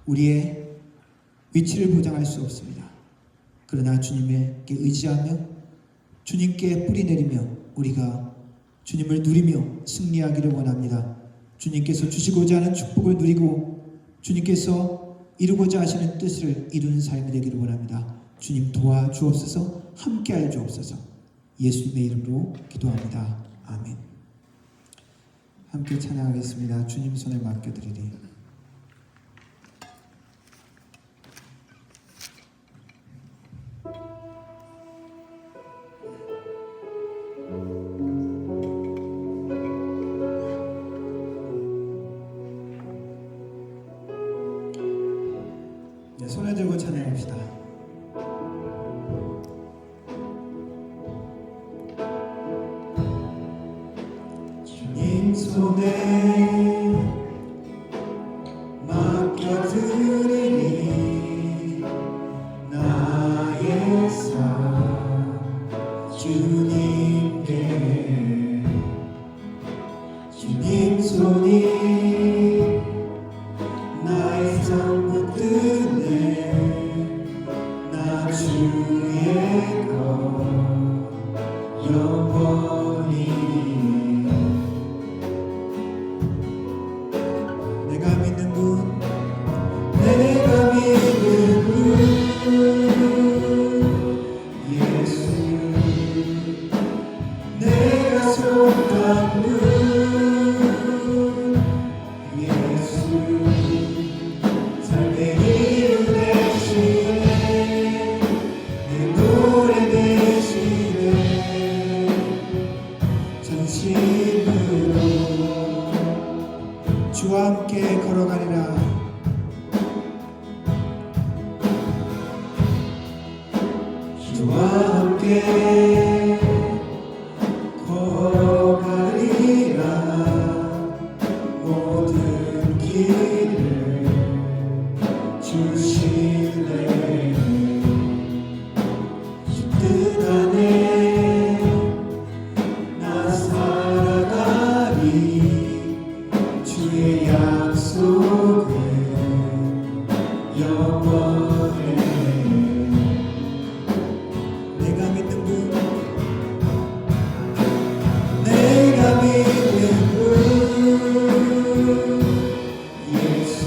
우리의 위치를 보장할 수 없습니다. 그러나 주님께 의지하며 주님께 뿌리 내리며 우리가 주님을 누리며 승리하기를 원합니다. 주님께서 주시고자 하는 축복을 누리고 주님께서 이루고자 하시는 뜻을 이루는 삶이 되기를 원합니다. 주님 도와주옵소서, 함께하여 주옵소서. 예수님의 이름으로 기도합니다. 아멘. 함께 찬양하겠습니다. 주님 손에 맡겨드리리. 네, 손을 들고 찬양합시다. 주님 손에 맡겨드리니 나의 삶 주님께, 주님 손이 나의 삶 붙드네. 나 주의 것 영원히. 내가 믿는 분, 내가 믿는 분, 예수. 내가 속한 분, 예수. 삶의 이유 되시네, 내 노래 되시네. 전심으로 주와 함께 걸어가리라. 주와 함께 걸어가리라. 모든 길을 주시네. 뜻 안에 나 약속은 영원해. 내가 믿는 분, 내가 믿는 분, 예수.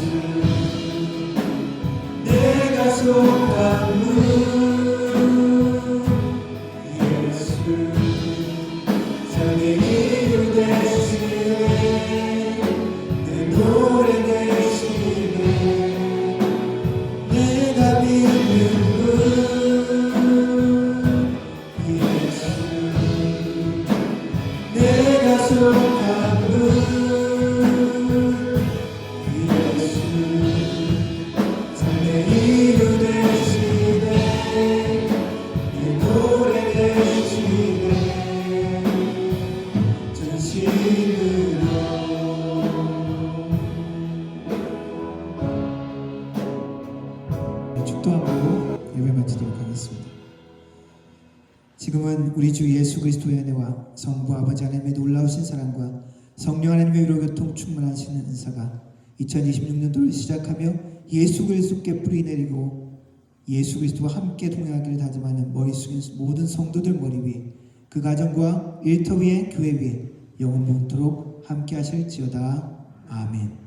내가 속한 분, 예수. 삶의 이유 되시네, 내 노래 되시네. 내가 믿는 분, 예수. 내가 속한 분, 예수. 삶의 이유 되시네, 내 노래 되시네. 전심으로 축도함으로 예배 마치도록 하겠습니다. 지금은 우리 주 예수 그리스도의 은혜와 성부 아버지 하나님의 놀라우신 사랑과 성령 하나님의 위로 교통 충만하시는 은사가 2026년도를 시작하며 예수 그리스도께 뿌리 내리고 예수 그리스도와 함께 동행하기를 다짐하는 머리 숙인 모든 성도들 머리 위에, 그 가정과 일터 위에, 교회 위에 영원토록 함께 하실지어다. 아멘.